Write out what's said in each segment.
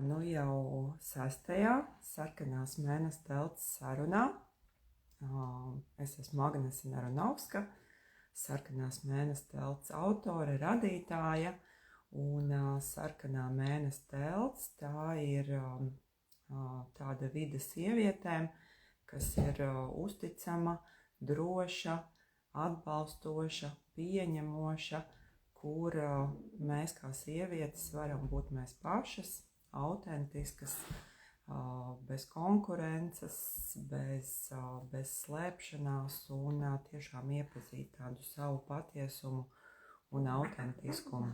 Nu jau 6. sarkanās mēness telts sarunā. Es esmu Agnese Neronovska, sarkanās mēness telts autore, radītāja, un sarkanā mēness telts tā ir tāda vide sievietēm, kas ir uzticama, droša, atbalstoša, pieņemoša, kur mēs kā sievietes varam būt mēs pašas, autentiskas, bez konkurences, bez slēpšanās un tiešām iepazīt tādu savu patiesumu un autentiskumu.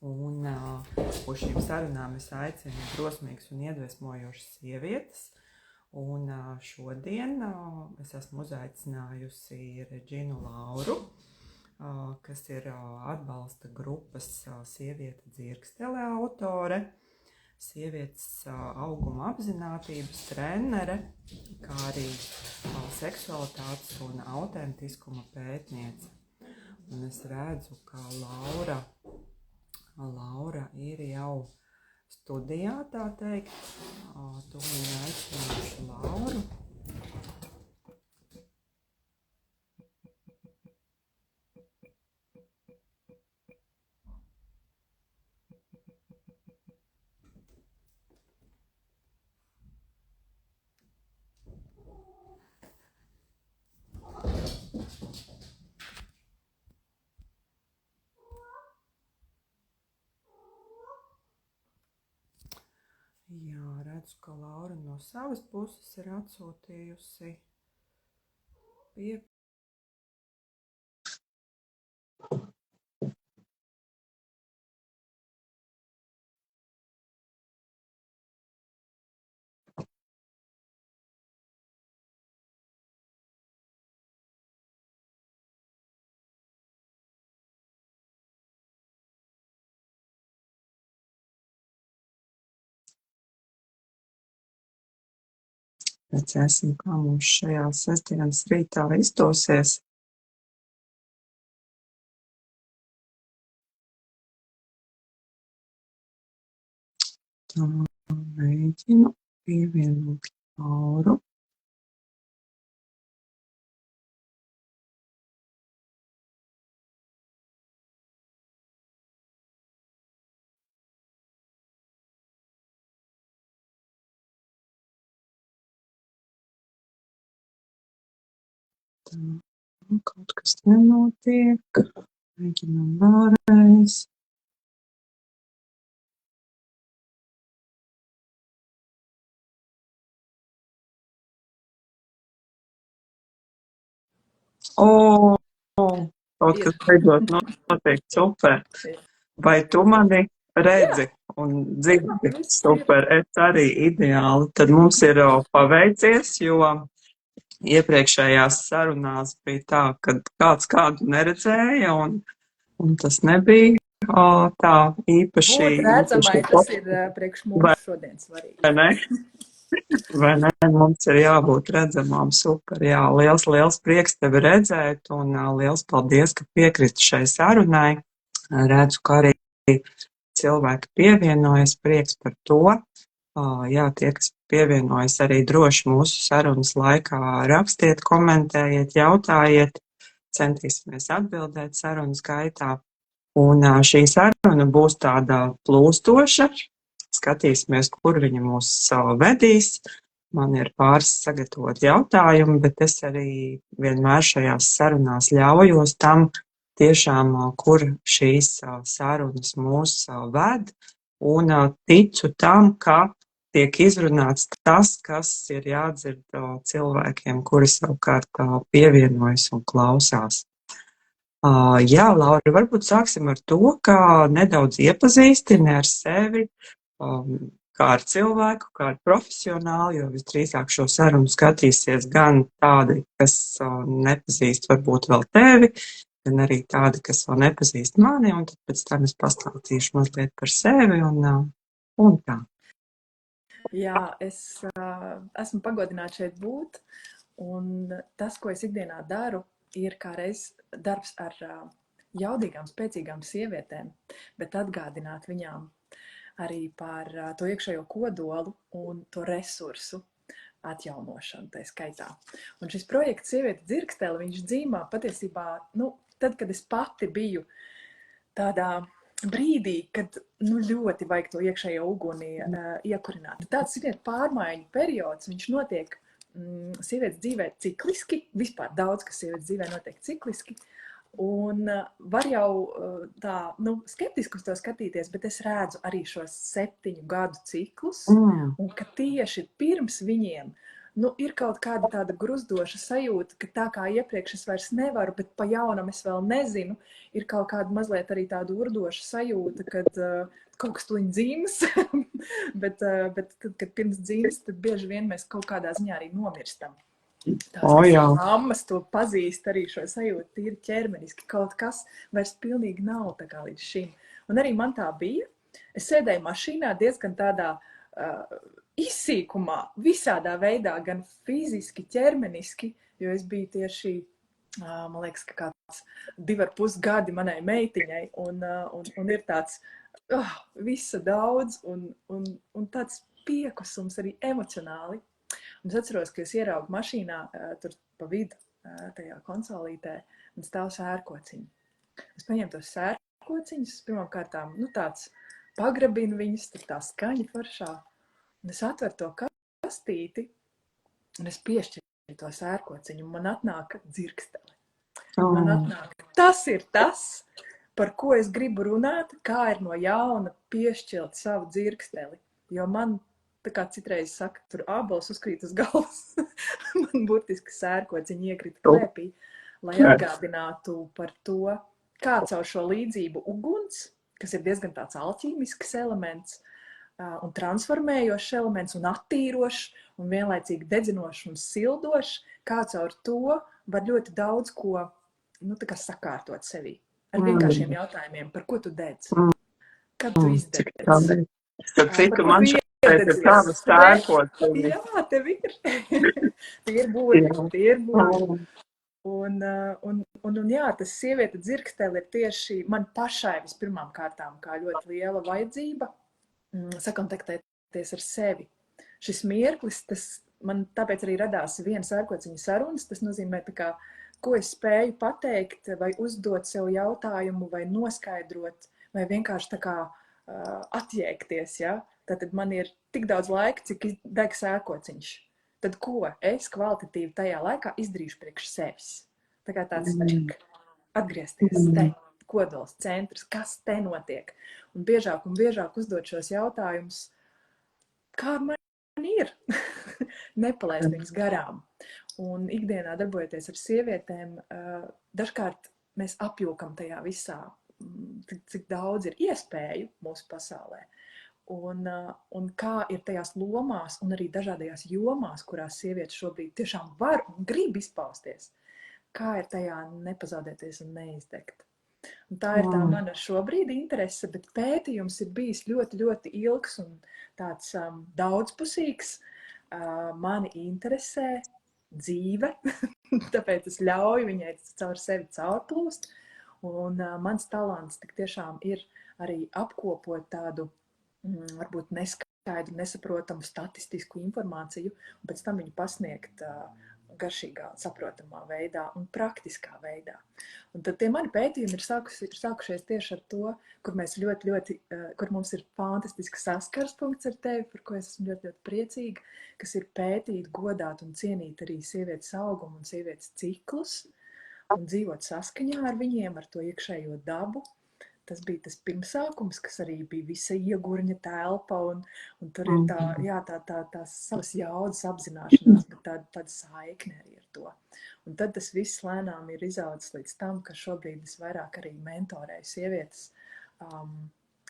Un uz šīm sarunām es aicinu drosmīgas un iedvesmojošas sievietes. Un šodien es esmu uzaicinājusi Reģinu Lauru, kas ir atbalsta grupas Sieviete dzirkstele autore, sievietes auguma apzinātības trenere, kā arī seksualitātes un autentiskuma pētniece. Un es redzu, ka Laura ir jau studijā, tā teikt. Tūlīt aicināšu Lauru. Jā, redzu, ka Laura no savas puses ir atsūtījusi Redzēsim, kā mums šajā sestdienas rītā izdosies. Tā, mēģinu pievienot Lauru. Tā, kaut kas nenotiek. Mēģinām vēlreiz. Kaut kas beidzot notiek, super. Vai tu mani redzi un dzirdi? Super, es arī ideāli. Tad mums ir paveicies, jo iepriekšējās sarunās bija tā, ka kāds kādu neredzēja un tas nebija tā īpaši. Būt redzamai, tas ir priekš mums šodien svarīgi. Vai ne? Mums ir jābūt redzamām, super, jā, liels prieks tevi redzēt un liels paldies, ka piekriti šai sarunai. Redzu, ka arī cilvēki pievienojas, prieks par to. Jā, tie, kas pievienojas arī droši mūsu sarunas laikā, rakstiet, komentējiet, jautājiet, centīsimies atbildēt sarunas gaitā. Un šī saruna būs tāda plūstoša. Skatīsimies, kur viņa mūs vedīs. Man ir pāris sagatavot jautājumi, bet es arī vienmēr šajās sarunās ļaujos tam tiešām, kur šīs sarunas mūs ved, un ticu tam, ka tiek izrunāts tas, kas ir jādzird cilvēkiem, kuri savukārt pievienojas un klausās. Jā, Laura, varbūt sāksim ar to, ka nedaudz iepazīstini ar sevi, kā ar cilvēku, kā ar profesionāli, jo visdrīzāk šo sarunu skatīsies gan tādi, kas nepazīst varbūt vēl tevi, gan arī tādi, kas vēl nepazīst mani, un tad pēc tam es pastāstīšu mazliet par sevi un tā. Jā, es esmu pagodināta šeit būt, un tas, ko es ikdienā daru, ir kā reiz darbs ar jaudīgām, spēcīgām sievietēm, bet atgādināt viņām arī par to iekšējo kodolu un to resursu atjaunošanu tai skaitā. Un šis projekts Sieviete dzirkstele, viņš dzīmā patiesībā, tad, kad es pati biju tādā brīdī, kad ļoti vajag to iekšējo uguni iekurināt. Tāds ir pārmaiņu periods, viņš notiek sievietes dzīvē cikliski, vispār daudz, kas sievietes dzīvē notiek cikliski, un var jau tā, skeptiski uz to skatīties, bet es redzu arī šos 7 gadu ciklus, un ka tieši pirms viņiem ir kaut kāda tāda gruzdoša sajūta, ka tā kā iepriekš es vairs nevaru, bet pa jaunam es vēl nezinu, ir kaut kāda mazliet arī tāda urdoša sajūta, kad kaut kas tuliņ dzīves, bet tad, kad pirms dzīves, tad bieži vien mēs kaut kādā ziņā arī nomirstam. Tās mammas to pazīst arī šo sajūtu, tīri ķermeniski, kaut kas vairs pilnīgi nav tā kā līdz šim. Un arī man tā bija. Es sēdēju mašīnā diezgan tādā izsīkumā, visādā veidā, gan fiziski, ķermeniski, jo es biju tieši, man liekas, ka kāds 2,5 gadi manai meitiņai, un ir tāds visa daudz, un tāds piekusums arī emocionāli. Un es atceros, ka es ieraugu mašīnā tur pa vidu, tajā konsolītē, un stāv sērkociņi. Es paņēmu tos sērkociņus, pirmām kārtām, tāds pagrabinu viņus, tur tā skaņa foršā. Un es atveru to kastīti, un es piešķiru to sērkociņu, un man atnāk dzirkstele. Man atnāk, tas ir tas, par ko es gribu runāt, kā ir no jauna piešķilt savu dzirksteli. Jo man, tā kā citreiz saka, tur ābols uzkrīt uz galvas, man burtiski sērkociņi iekrita klēpī, lai atgādinātu par to, kā caur šo līdzību uguns, kas ir diezgan tāds alķīmisks elements, un transformējošs elements, un attīrošs, un vienlaicīgi dedzinošs un sildošs, kā caur to var ļoti daudz ko, tā kā sakārtot sevī. Ar vienkāršiem jautājumiem, par ko tu dedz? Kad tu izdedz? Cik man šeit ir tāda sērkociņi. Jā, tev ir. Tie ir būļi. Un jā, tas Sieviete dzirkstele ir tieši man pašai vispirmām kārtām kā ļoti liela vajadzība sakontaktēties ar sevi. Šis mirklis, tas man tāpēc arī radās viena sērkociņa sarunas, tas nozīmē tā kā, ko es spēju pateikt, vai uzdot sev jautājumu, vai noskaidrot, vai vienkārši tā kā atjēgties, ja? Tātad man ir tik daudz laika, cik deg sērkociņš. Tad ko es kvalitatīvi tajā laikā izdarīšu priekš sevis? Tā kā tāds atgriezties te, kodols, centrs, kas te notiek. Un biežāk uzdot šos jautājumus, kā man ir, nepalaist viņus garām. Un ikdienā darbojoties ar sievietēm, dažkārt mēs apjūkam tajā visā, cik daudz ir iespēju mūsu pasaulē. Un kā ir tajās lomās un arī dažādajās jomās, kurās sievietes šobrīd tiešām var un grib izpausties, kā ir tajā nepazaudēties un neizdegt. Un tā ir tā mana šobrīd interese, bet pētījums ir bijis ļoti, ļoti ilgs un tāds daudzpusīgs. Mani interesē dzīve, tāpēc es ļauju viņai caur sevi caurplūst. Un mans talants tik tiešām ir arī apkopot tādu varbūt neskaidru, nesaprotamu statistisku informāciju, un pēc tam viņu pasniegt garšīgā, saprotamā veidā un praktiskā veidā. Un tad tie mani pētījumi ir sākušies tieši ar to, kur mums ir fantastisks saskarspunkts ar tevi, par ko es esmu ļoti, ļoti priecīga, kas ir pētīt, godāt un cienīt arī sievietes augumu un sievietes ciklus un dzīvot saskaņā ar viņiem, ar to iekšējo dabu. Tas bija tas pirmsākums, kas arī bija visa iegurņa telpa, un tur ir tā savas jaudas apzināšanās, bet tāda saikne arī ar to. Un tad tas viss lēnām ir izaudzis līdz tam, ka šobrīd es vairāk arī mentorēju sievietes.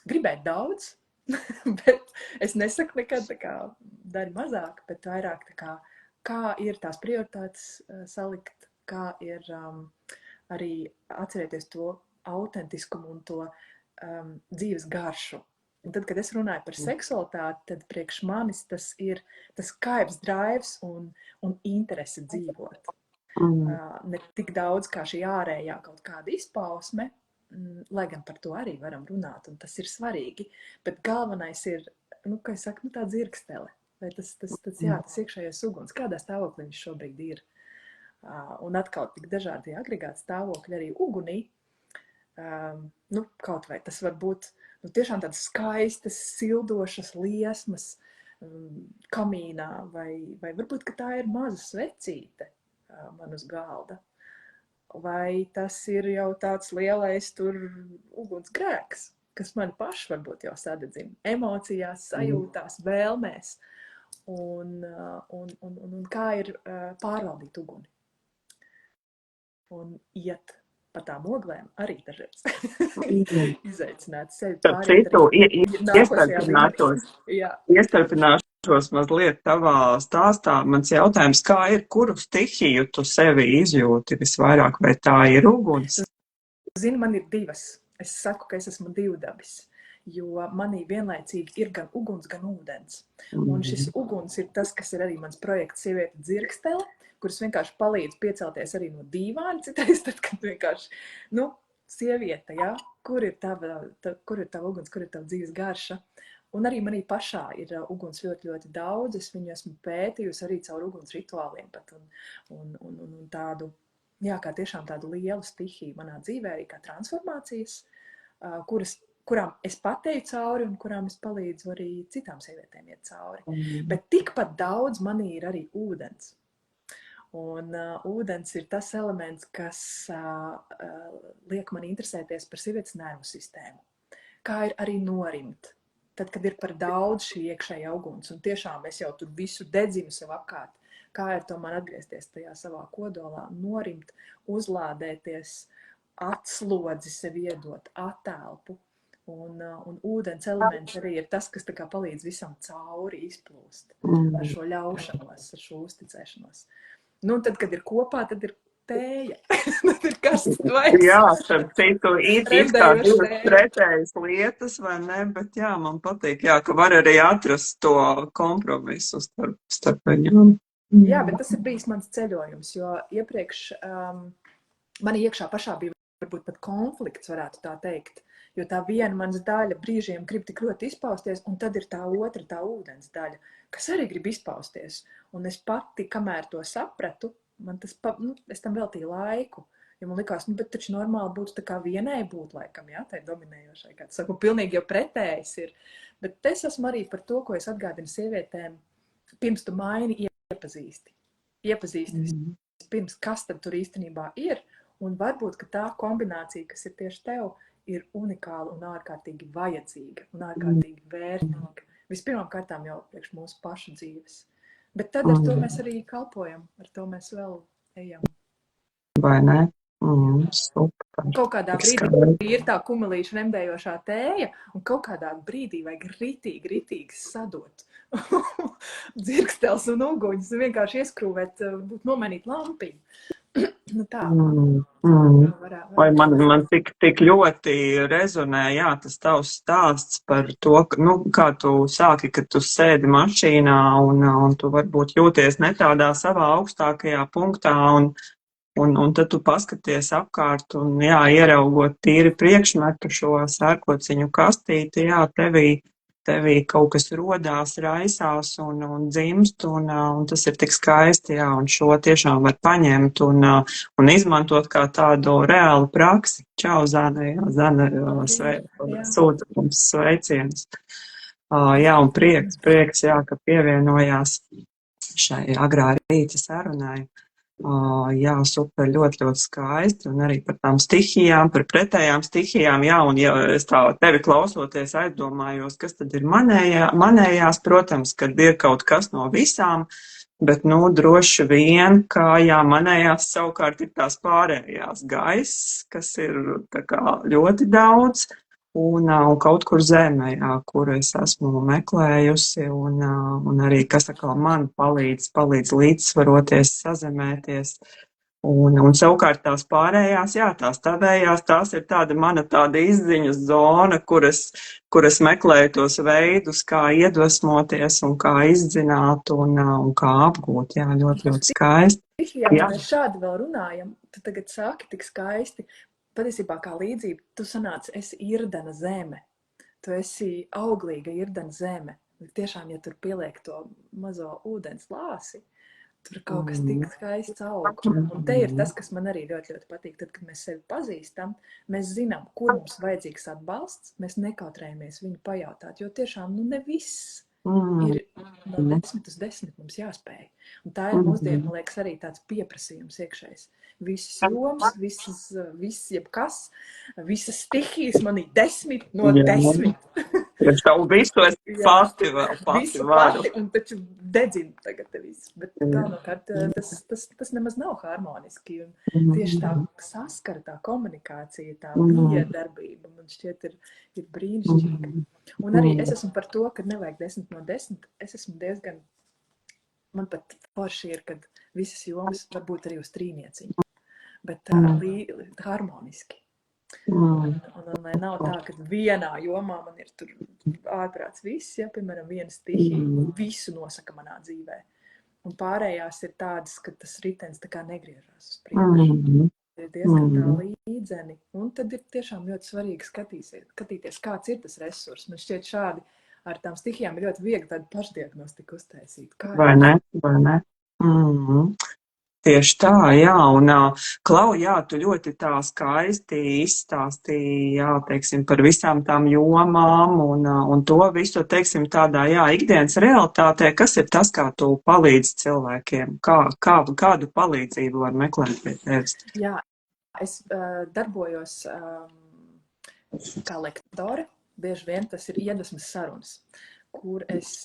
Gribēt daudz, bet es nesaku nekad tā kā dari mazāk, bet vairāk tā kā ir tās prioritātes salikt, kā ir arī atcerēties to autentiskumu un to dzīves garšu. Un tad, kad es runāju par seksualitāti, tad priekš manis tas ir tas kaivs, draivs un interese dzīvot. Ne tik daudz kā šī ārējā kaut kāda izpausme, lai gan par to arī varam runāt, un tas ir svarīgi, bet galvenais ir, kā es saku, tā dzirkstele, vai tas iekšējais uguns, kādā stāvoklī viņš šobrīd ir. Un atkal tik dažādi agregāti stāvokļi arī ugunī, kaut vai tas var būt tiešām tādas skaistas, sildošas liesmas kamīnā, vai varbūt, ka tā ir maza svecīte man uz galda, vai tas ir jau tāds lielais tur ugunsgrēks, kas mani paši varbūt jau sadedzina emocijās, sajūtās, vēlmēs, un kā ir pārvaldīt uguni. Un iet pa tām oglēm arī dažreiz izaicināt sevi Iestarpināšos mazliet tavā stāstā. Mans jautājums, kā ir, kuru stihiju tu sevi izjūti visvairāk, vai tā ir uguns? Zini, man ir divas. Es saku, ka es esmu divdabis, jo manī vienlaicīgi ir gan uguns, gan ūdens. Un šis uguns ir tas, kas ir arī mans projekts Sieviete dzirkstele, kuras vienkārši palīdz piecelties arī no dīvāna citreiz, tad, kad vienkārši, sieviete, ja, kur ir tava uguns, kur ir tava dzīves garša. Un arī manī pašā ir uguns ļoti, ļoti daudz, es viņu esmu pētījusi arī caur uguns rituāliem pat, un tādu, kā tiešām tādu lielu stihiju manā dzīvē, arī kā transformācijas, kurām es pateju cauri un kurām es palīdzu arī citām sievietēm iet cauri. Bet tikpat daudz manī ir arī ūdens. Un ūdens ir tas elements, kas liek man interesēties par sievietes nervu sistēmu. Kā ir arī norimt, tad, kad ir par daudz šī iekšējā uguns, un tiešām es jau tur visu dedzinu sev apkārt, kā ir tomēr atgriezties tajā savā kodolā, norimt, uzlādēties, atslodzi sev iedot, attelpu. Un ūdens elements arī ir tas, kas tā kā palīdz visam cauri izplūst ar šo ļaušanos, ar šo uzticēšanos. Tad, kad ir kopā, tad ir tēja. Tad ir karsts tvaiks. Jā, starp citu, kā divas pretējas lietas, vai ne? Bet jā, man patīk, ka var arī atrast to kompromisu starp viņiem. Jā, bet tas ir bijis mans ceļojums, jo iepriekš man iekšā pašā bija varbūt pat konflikts, varētu tā teikt. Jo tā viena manas daļa brīžiem grib tik ļoti izpausties, un tad ir tā otra, tā ūdens daļa, kas arī grib izpausties. Un es pati, kamēr to sapratu, es tam veltīju laiku, jo man likās, bet taču normāli būtu tā kā vienai būt laikam, tai dominējošai, kā tu saku, pilnīgi jau pretējs ir. Bet es esmu arī par to, ko es atgādinu sievietēm, pirms tu maini iepazīsti. Iepazīsti vispirms, kas tad tur īstenībā ir, un varbūt, ka tā kombinācija, kas ir tieši tev, ir unikāla un ārkārtīgi vajadzīga un ārkārtīgi vērtīga. Vispirmām kārtām jau priekš mūsu pašu dzīves. Bet tad ar to mēs arī kalpojam, ar to mēs vēl ejam. Vai ne? Super. Kaut kādā brīdī ir tā kumelīša nemdējošā tēja, un kaut kādā brīdī vajag ritīgi sadot dzirkstels un uguņus, un vienkārši ieskrūvēt, nomainīt lampiņu. Tā. Vai man tik ļoti rezonē, tas tavs stāsts par to, kā tu sāki, kad tu sēdi mašīnā un tu varbūt jūties ne tādā savā augstākajā punktā un tad tu paskaties apkārt un ieraugot tīri priekšmetu šo sērkociņu kastīti, tevī kaut kas rodās, raisās un dzimst, un tas ir tik skaisti, un šo tiešām var paņemt un izmantot kā tādu reālu praksi. Čau, Zana, sūta mums sveicienus. Un prieks, ka pievienojās šai agrā rīta sarunai. Super, ļoti skaisti, un arī par tām stihijām, par pretējām stihijām, un es tā tevi klausoties aizdomājos, kas tad ir manējās, protams, kad ir kaut kas no visām, bet, droši vien, ka, manējās savukārt ir tās pārējās gaiss, kas ir tā kā ļoti daudz, un kaut kur zemē, kuru es esmu meklējusi, un arī, kas atkal man palīdz līdzsvaroties, sazemēties, un savukārt tās pārējās, tās tavējās, tās ir mana tāda izziņas zona, kuras meklēju tos veidus, kā iedvesmoties un kā izdzināt un kā apgūt, ļoti skaisti. Ja mēs šādi vēl runājam, tu tagad sāki tik skaisti. patiesībā kā līdzība, tu sanāc, esi irdena zeme, tu esi auglīga irdena zeme. Tiešām, ja tur pieliek to mazo ūdens lāsi, tur kaut kas tik skaists aug. Un te ir tas, kas man arī ļoti, ļoti patīk. Tad, kad mēs sevi pazīstam, mēs zinām, kur mums vajadzīgs atbalsts, mēs nekautrējamies viņu pajautāt, jo tiešām, ne viss ir no 10 uz 10 mums jāspēj. Un tā ir mūsdienu, man liekas, arī tāds pieprasījums iekšējs. Visas jomas, viss jebkas, visas stihijas man ir 10 no 10. Es tev visu es pati varu. Un taču dedzinu tagad te visu. Bet galvenokārt tas nemaz nav harmoniski. Un tieši tā saskara, tā komunikācija, tā miedarbība man šķiet ir brīnišķīga. Un arī es esmu par to, ka nevajag 10 no 10. Es esmu diezgan, man pat forši ir, kad visas jomas var būt arī uz trīnieciņu. Bet harmoniski. Un lai nav tā, ka vienā jomā man ir tur ārprāts viss, ja, piemēram, viena stihija visu nosaka manā dzīvē. Un pārējās ir tādas, ka tas ritens tā kā negriežās uz priekšu. Ir diezgan tā līdzeni. Un tad ir tiešām ļoti svarīgi skatīties, kāds ir tas resurs. Man šķiet šādi ar tām stihijām ir ļoti viegli tādu pašdiagnostiku uztaisīt. Vai ne? Tieši tā, jā, un Klau, jā, tu ļoti tā skaisti izstāstīji, jā, teiksim, par visām tām jomām un to visu, teiksim, tādā, jā, ikdienas realitātē, kas ir tas, kā tu palīdzi cilvēkiem, kādu palīdzību var meklēt pie tevis? Jā, es darbojos kā lektore, bieži vien tas ir iedvesmas sarunas, kur es,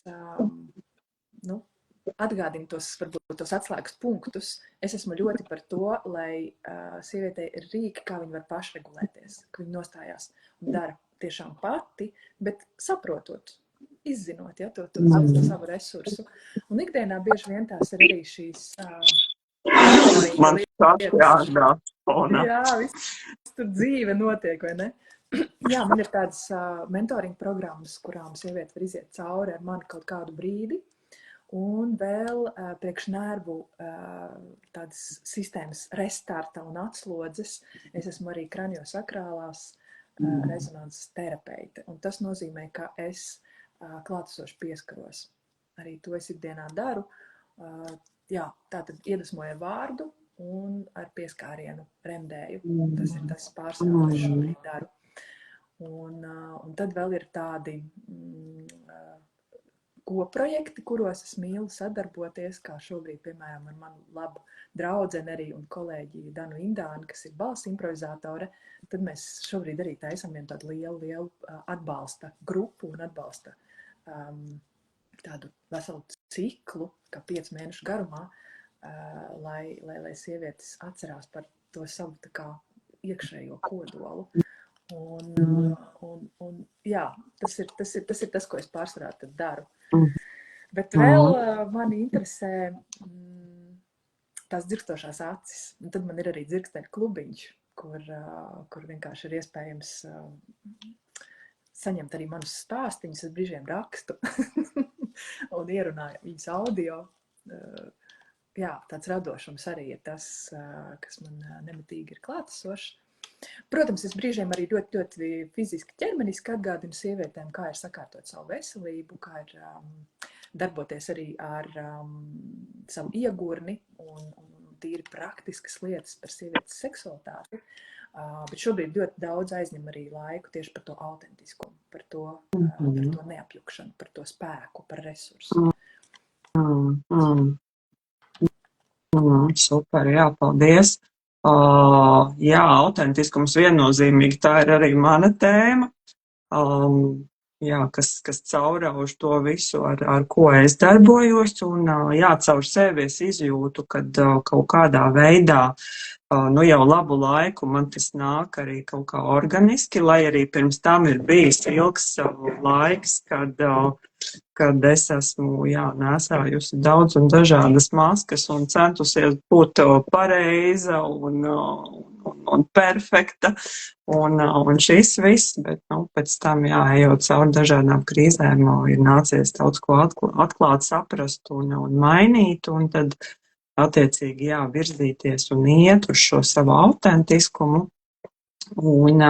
atgādinu tos atslēgas punktus. Es esmu ļoti par to, lai sievietei ir rīki, kā viņa var pašregulēties, ka viņa nostājās un dara tiešām pati, bet saprotot, izzinot, ja, to savu resursu. Un ikdienā bieži vien tās ir arī šīs man tāds jāatdās. Jā, viss tur dzīve notiek, vai ne? Jā, man ir tādas mentoring programmas, kurām sieviete var iziet cauri ar mani kaut kādu brīdi. Un vēl priekš nervu tādas sistēmas restarta un atslodzes. Es esmu arī kraniosakrālās rezonanses terapeite. Un tas nozīmē, ka es klātesoši pieskaros. Arī to es ikdienā daru. Jā, tātad iedvesmoju ar vārdu un ar pieskārienu remdēju. Tas ir tas pārsvarā, ko es šobrīd daru. Un tad vēl ir tādi projekti, kuros es mīlu sadarboties, kā šobrīd, piemēram, ar manu labu draudzeni arī un kolēģi Danu Indāni, kas ir balss improvizātore. Tad mēs šobrīd arī taisam vienu tādu lielu atbalsta grupu un atbalsta tādu veselu ciklu, kā 5 mēnešu garumā, lai sievietes atcerās par to savu tā kā iekšējo kodolu. Un jā, tas ir tas, ko es pārsvarā tad daru. Bet vēl mani interesē tās dzirkstošās acis. Un tad man ir arī dzirksteļu klubiņš, kur vienkārši ir iespējams saņemt arī manus stāstiņus, es brīžiem rakstu un ierunāju viņus audio. Jā, tāds radošums arī ir tas, kas man nemitīgi ir klātesošs. Protams, es brīžiem arī ļoti, ļoti fiziski, ķermeniski atgādinu sievietēm, kā ir sakārtot savu veselību, kā ir darboties arī ar savu iegurni un tīri praktiskas lietas par sievietes seksualitāti. Bet šobrīd ļoti daudz aizņem arī laiku tieši par to autentiskumu, par to neapjukšanu, par to spēku, par resursu. Super, jā, paldies. Jā, autentiskums viennozīmīgi, tā ir arī mana tēma, jā, kas caurauž to visu, ar ko es darbojos, un jā, caur sevi es izjūtu, kad kaut kādā veidā, jau labu laiku man tas nāk arī kaut kā organiski, lai arī pirms tam ir bijis ilgs laiks, kad es esmu, jā, nesājusi daudz un dažādas maskas un centusies būt pareiza un perfekta un šis viss, bet, pēc tam, jā, ejot cauri dažādām krīzēm, ir nācies daudz ko atklāt, saprast un mainīt, un tad attiecīgi, jā, virzīties un iet uz šo savu autentiskumu. Un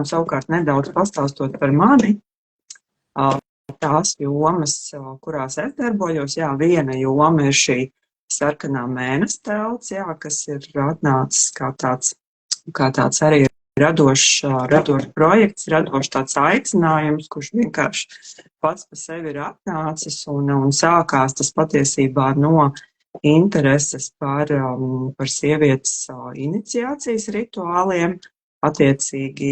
savukārt nedaudz pastāstot par mani, tās jomas, kurās es darbojos, viena joma ir šī sarkanā mēness telts, kas ir atnācis kā tāds arī radošs projekts, radošs tāds aicinājums, kurš vienkārši pats par sevi ir atnācis un sākās tas patiesībā no intereses par sievietes iniciācijas rituāliem, attiecīgi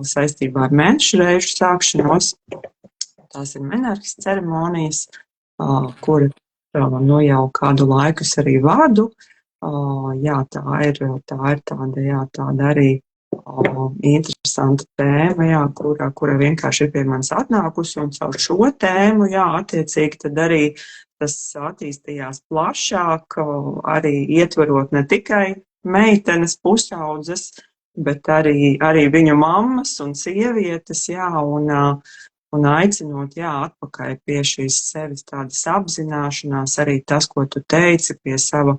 saistībā ar mēnešu reižu sākšanos. Tās ir menarhes ceremonijas, kur jau kādu laiku es arī vadu. Tā ir tāda arī interesanta tēma, kura vienkārši ir pie manis atnākusi, un caur šo tēmu, attiecīgi tad arī tas attīstījās plašāk, arī ietverot ne tikai meitenes pusaudzes, bet arī viņu mammas un sievietes, un aicinot, atpakaļ pie šīs sevis tādas apzināšanās, arī tas, ko tu teici, pie sava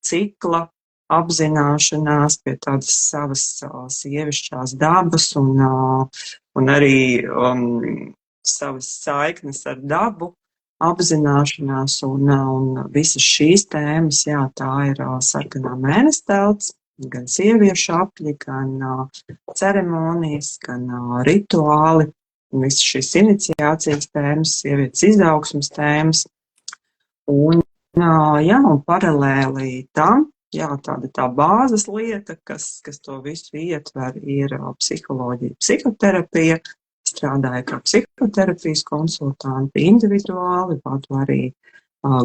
cikla apzināšanās, pie tādas savas sievišķās dabas un arī savas saiknes ar dabu apzināšanās un visas šīs tēmas, tā ir sarkanā mēness telts, gan sieviešu apļi, gan ceremonijas, gan rituāli. Visas šīs iniciācijas tēmas, sievietes izaugsmes tēmas, un paralēli tam, tāda tā bāzes lieta, kas to visu ietver, ir psiholoģija, psihoterapija. Strādāju kā psihoterapijas konsultanti individuāli, vadu arī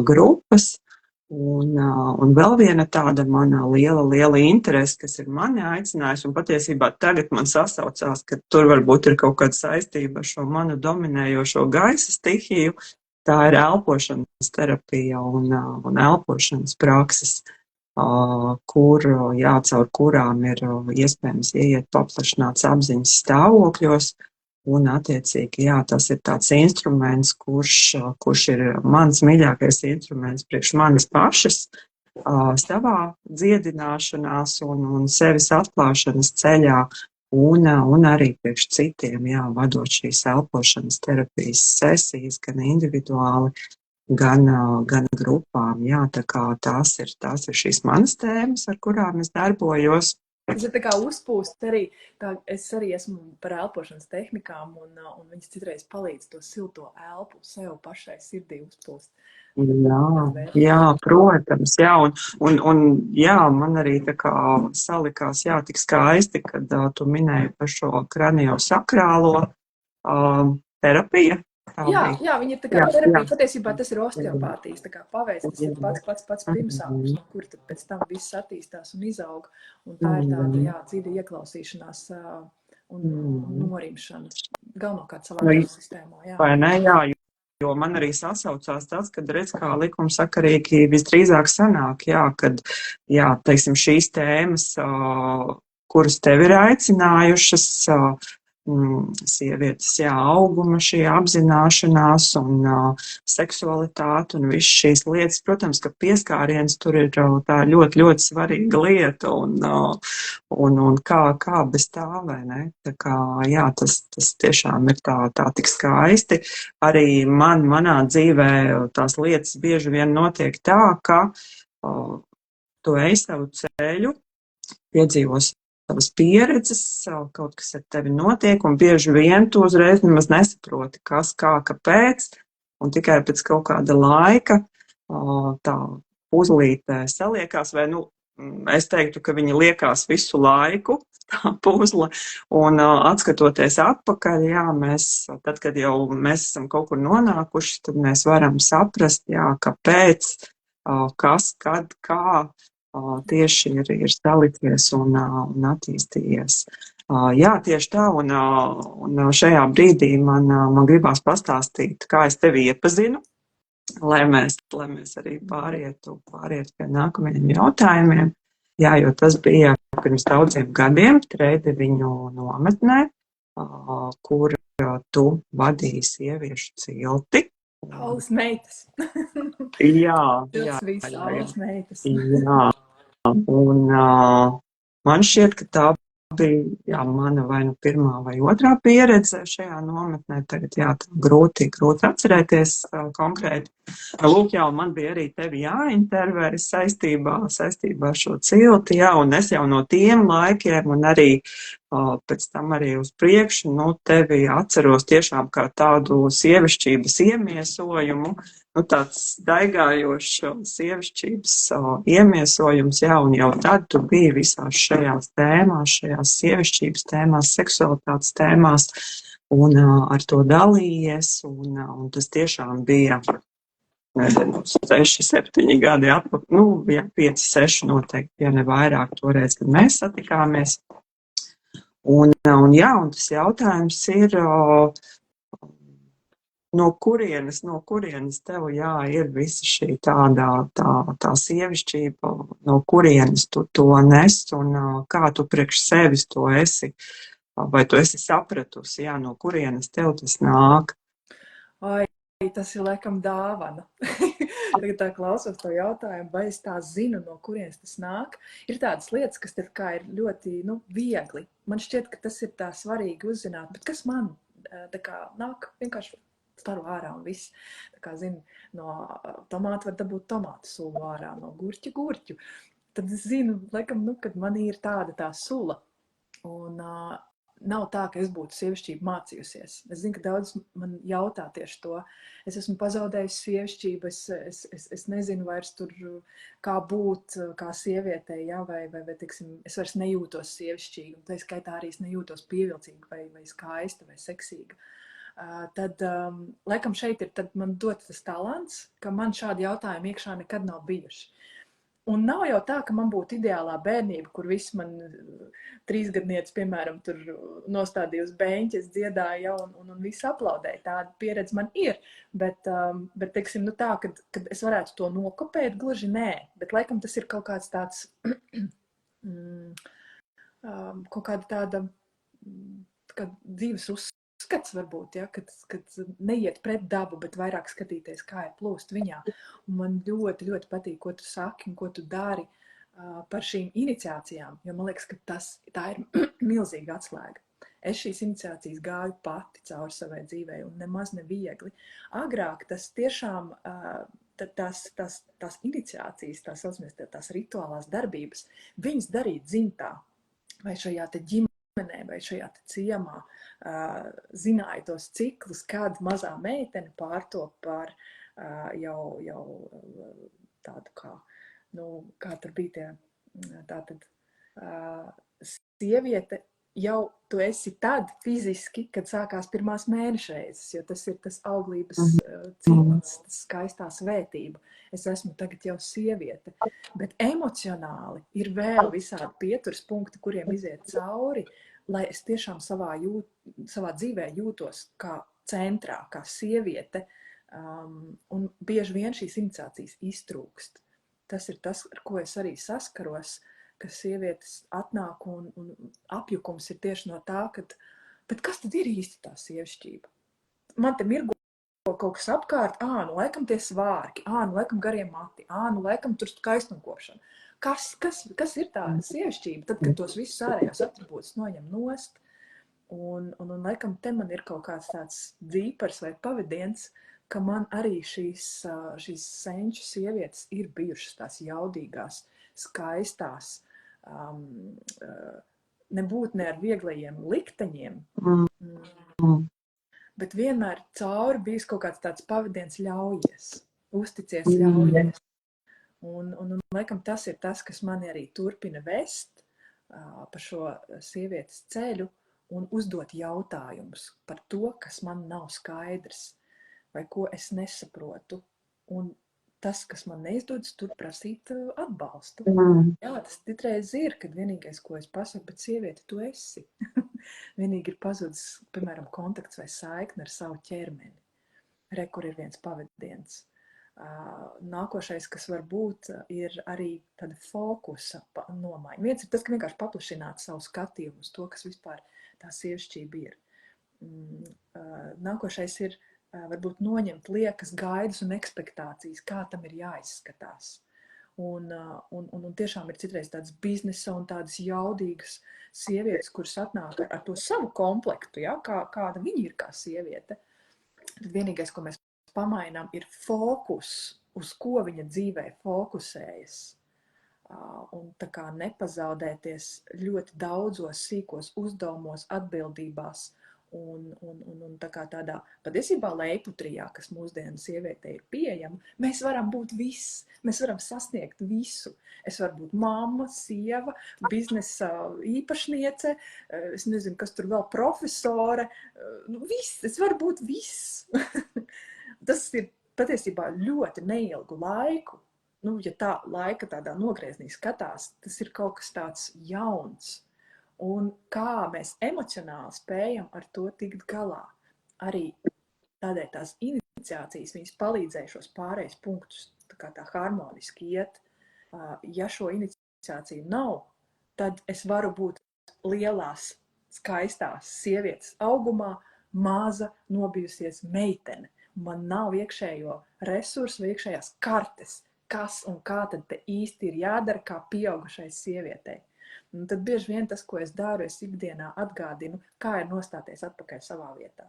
grupas. Un vēl viena tāda mana liela interese, kas ir mani aicinājusi, un patiesībā tagad man sasaucās, ka tur varbūt ir kaut kāda saistība ar šo manu dominējošo gaisa stihiju, tā ir elpošanas terapija un elpošanas prakses, caur kurām ir iespējams ieiet paplašināts apziņas stāvokļos. Un, attiecīgi, tas ir tāds instruments, kurš ir mans mīļākais instruments priekš manas pašas savā dziedināšanās un sevis atklāšanas ceļā, un arī priekš citiem, vadot šīs elpošanas terapijas sesijas, gan individuāli, gan grupām. Tā kā tās ir šīs manas tēmas, ar kurām es darbojos. Tas ir tā kā uzpūst arī, es arī esmu par elpošanas tehnikām, un viņas citreiz palīdz to silto elpu sev pašai sirdī uzpūst. Protams, un man arī tā kā salikās, tik skaisti, kad tu minēji par šo kraniosakrālo terapiju. Jā, viņa ir tā kā terapija, patiesībā tas ir osteopātijas, tā kā paveids, tas ir pats pirmsākums, no kur tad pēc tam viss attīstās un izaug, un tā ir tāda, dziļa ieklausīšanās un norimšana, galvenokārt savā nervu sistēmā, Vai ne, jo man arī sasaucās tas, kad redz, kā likumsakarīgi visdrīzāk sanāk, kad, teiksim, šīs tēmas, kuras tev ir aicinājušas, sievietes, auguma, šī apzināšanās un seksualitāte un visas šīs lietas. Protams, ka pieskāriens tur ir tā ļoti, ļoti svarīga lieta un kā bez tā, vai ne? Tā kā, tas tiešām ir tā tik skaisti. Arī manā dzīvē tās lietas bieži vien notiek tā, ka tu ej savu ceļu, piedzīvos savas pieredzes, kaut kas ar tevi notiek, un bieži vien tu uzreiz nemaz nesaproti, kas, kā, kāpēc, un tikai pēc kaut kāda laika tā puzlīte saliekās, vai, es teiktu, ka viņa liekās visu laiku, tā puzle, un atskatoties atpakaļ, tad, kad jau mēs esam kaut kur nonākuši, tad mēs varam saprast, kāpēc, kas, kad, kā, tieši ir salicies un attīstījies. Tieši tā, un šajā brīdī man gribās pastāstīt, kā es tevi iepazinu, lai mēs arī pārietu pie nākamajiem jautājumiem. Jo tas bija pirms daudziem gadiem Trēdeviņu nometnē, kur tu vadīji sieviešu cilti. Aulas meitas. Tas viss aulas meitas. Un man šķiet, ka tā bija mana vai nu pirmā vai otrā pieredze šajā nometnē. Tagad grūti atcerēties konkrēti. Lūk, man bija arī tevi jāintervē saistībā ar šo cilti, un es jau no tiem laikiem un arī pēc tam arī uz priekšu, tevi atceros tiešām kā tādu sievišķības iemiesojumu, tāds daigājošs sievišķības iemiesojums, un jau tad tu biji visās šajās tēmās, šajās sievišķības tēmās, seksualitātes tēmās, un ar to dalījies, un tas tiešām bija, nezinu, 6, 7 gadi atpakaļ, 5, 6 noteikti, ja ne vairāk toreiz, kad mēs satikāmies. Un tas jautājums ir, no kurienes tev, ir visa šī tā sievišķība, no kurienes tu to nes, un kā tu priekš sevis to esi, vai tu esi sapratusi, no kurienes tev tas nāk? Ai, tas ir laikam dāvana. Tagad tā klausos to jautājumu, vai es tā zinu, no kurienes tas nāk. Ir tādas lietas, kas ir ļoti viegli. Man šķiet, ka tas ir tā svarīgi uzzināt, bet kas man nāk vienkārši staru ārā un viss. Tā kā zinu, no tomāta var dabūt tomātu sulu ārā, no gurķu. Tad es zinu, laikam, kad man ir tā sula. Un nav tā, ka es būtu sievišķību mācījusies. Es zinu, ka daudz man jautā tieši to. Es esmu pazaudējusi sievišķību, es nezinu vairs tur, kā būt, kā sievietei, vai teiksim, es vairs nejūtos sievišķīgi, un tā skaitā arī es nejūtos pievilcīga vai skaista vai seksīga. Tad, laikam šeit ir man dot tas talants, ka man šādi jautājumi iekšā nekad nav bijuši. Un nav jau tā, ka man būtu ideālā bērnība, kur viss man 3-gadniece, piemēram, tur nostādīja uz beņķa, es dziedāju un visi aplaudēja. Tāda pieredze man ir, bet teiksim, tā, kad es varētu to nokopēt, gluži nē. Bet laikam tas ir kaut kāds tāds, kaut kāda tāda dzīves uzskats varbūt, kad neiet pret dabu, bet vairāk skatīties, kā ir plūst viņā. Un man ļoti, ļoti patīk, ko tu saki un ko tu dari par šīm iniciācijām, jo man liekas, ka tā ir milzīga atslēga. Es šīs iniciācijas gāju pati cauri savai dzīvei un nemaz neviegli. Agrāk tas tiešām, tās iniciācijas, tās rituālās darbības, viņas darīt dzimtā vai šajā te ģimenē vai šajā te ciemā, zināja tos ciklus, kad mazā meitene pārtop par jau tādu kā tur bija tie, tātad sieviete jau tu esi tad fiziski, kad sākās pirmās mēnešreizes, jo tas ir tas auglības cikls, tas skaistā svētība. Es esmu tagad jau sieviete, bet emocionāli ir vēl visādi pieturas punkti, kuriem iziet cauri, lai es tiešām savā dzīvē jūtos kā centrā, kā sieviete, un bieži vien šīs iniciācijas iztrūkst. Tas ir tas, ar ko es arī saskaros, ka sievietes atnāk un apjukums ir tieši no tā, bet kas tad ir īsti tā sievišķība? Man te mirgo kaut kas apkārt, laikam tie svārki, laikam garie mati, laikam tur skaistumkopšana. Kas ir tā sievišķība, tad, kad tos visus ārējos atribūtus noņem nost, un laikam te man ir kaut kāds tāds dzīpars vai pavadiens, ka man arī šīs senču sievietes ir bijušas tās jaudīgās, skaistās, nebūt ne ar vieglajiem likteņiem, bet vienmēr cauri bijis kaut kāds tāds pavadiens ļaujies, uzticies ļaujies. Un laikam tas ir tas, kas mani arī turpina vest pa šo sievietes ceļu un uzdot jautājumus par to, kas man nav skaidrs vai ko es nesaprotu. Un tas, kas man neizdodas, tur prasīt atbalstu. Jā, tas citreiz ir, kad vienīgais, ko es pasaku, bet sieviete, tu esi. Vienīgi ir pazudis, piemēram, kontakts vai saikne ar savu ķermeni. Kur ir viens pavadiens. Nākošais, kas var būt, ir arī tāda fokusa nomaiņa. Viens ir tas, ka vienkārši paplašināt savu skatījumu uz to, kas vispār tā sievišķība ir. Nākošais ir varbūt noņemt liekas gaidas un ekspektācijas, kā tam ir jāizskatās. Un tiešām ir citreiz tādas biznesa un tādas jaudīgas sievietes, kuras atnāk ar to savu komplektu, ja, kāda viņa ir kā sieviete. Tad vienīgais, ko mēs pamainām, ir fokus, uz ko viņa dzīvē fokusējas. Un tā kā nepazaudēties ļoti daudzos sīkos uzdevumos, atbildībās un tā kā tādā patiesībā leiputrijā, kas mūsdienu sievietei ir pieejama, mēs varam būt viss, mēs varam sasniegt visu. Es varu būt mamma, sieva, biznesa īpašniece, es nezinu, kas tur vēl profesore, viss, es varu būt viss. Tas ir patiesībā ļoti neilgu laiku. Ja tā laika tādā nogrieznī skatās, tas ir kaut kas tāds jauns. Un kā mēs emocionāli spējam ar to tikt galā. Arī tādēļ tās iniciācijas, viņas palīdzēja šos pārējais punktus tā harmoniski iet. Ja šo iniciāciju nav, tad es varu būt lielās, skaistās sievietes augumā, maza, nobijusies meitene. Man nav iekšējo resursu vai iekšējās kartes, kas un kā tad te īsti ir jādara kā pieaugušai sievietei. Un tad bieži vien tas, ko es daru, es ikdienā atgādinu, kā ir nostāties atpakaļ savā vietā.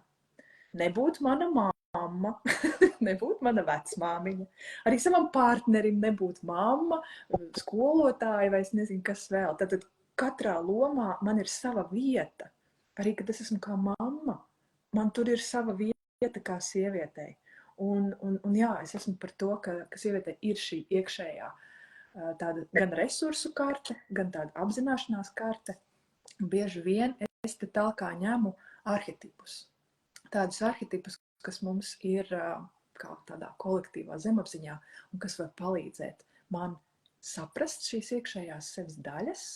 Nebūt mana mamma, nebūt mana vecmāmiņa, arī savam partnerim nebūt mamma, skolotāja vai es nezinu, kas vēl. Tad katrā lomā man ir sava vieta. Arī, kad es esmu kā mamma, man tur ir sava vieta kā sievietei. Un jā, es esmu par to, ka sievietei ir šī iekšējā tāda gan resursu karte, gan tāda apzināšanās karte. Bieži vien es te tā kā ņemu arhetipus. Tādus arhetipus, kas mums ir kā tādā kolektīvā zemapziņā un kas var palīdzēt man saprast šīs iekšējās sevis daļas,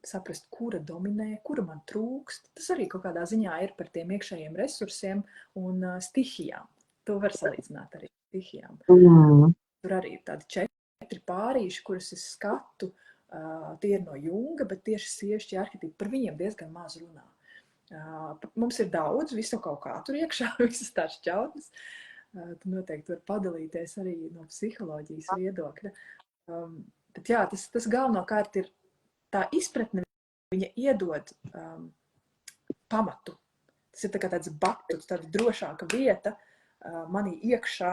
saprast, kura dominē, kura man trūkst. Tas arī kaut kādā ziņā ir par tiem iekšējiem resursiem un stihijām. To var salīdzināt arī stihijām. Tur arī ir tādi 4 pārīši, kurus es skatu, tie ir no Junga, bet tieši sievišķi arhetipi, par viņiem diezgan maz runā. Mums ir daudz, visu kaut kā tur iekšā, visas tās šķautnes. Tu noteikti var padalīties arī no psiholoģijas viedokļa. Bet jā, tas galvenokārt ir tā izpratne, viņa iedod pamatu. Tas ir tā kā tāds batuts, tāda drošāka vieta manī iekšā,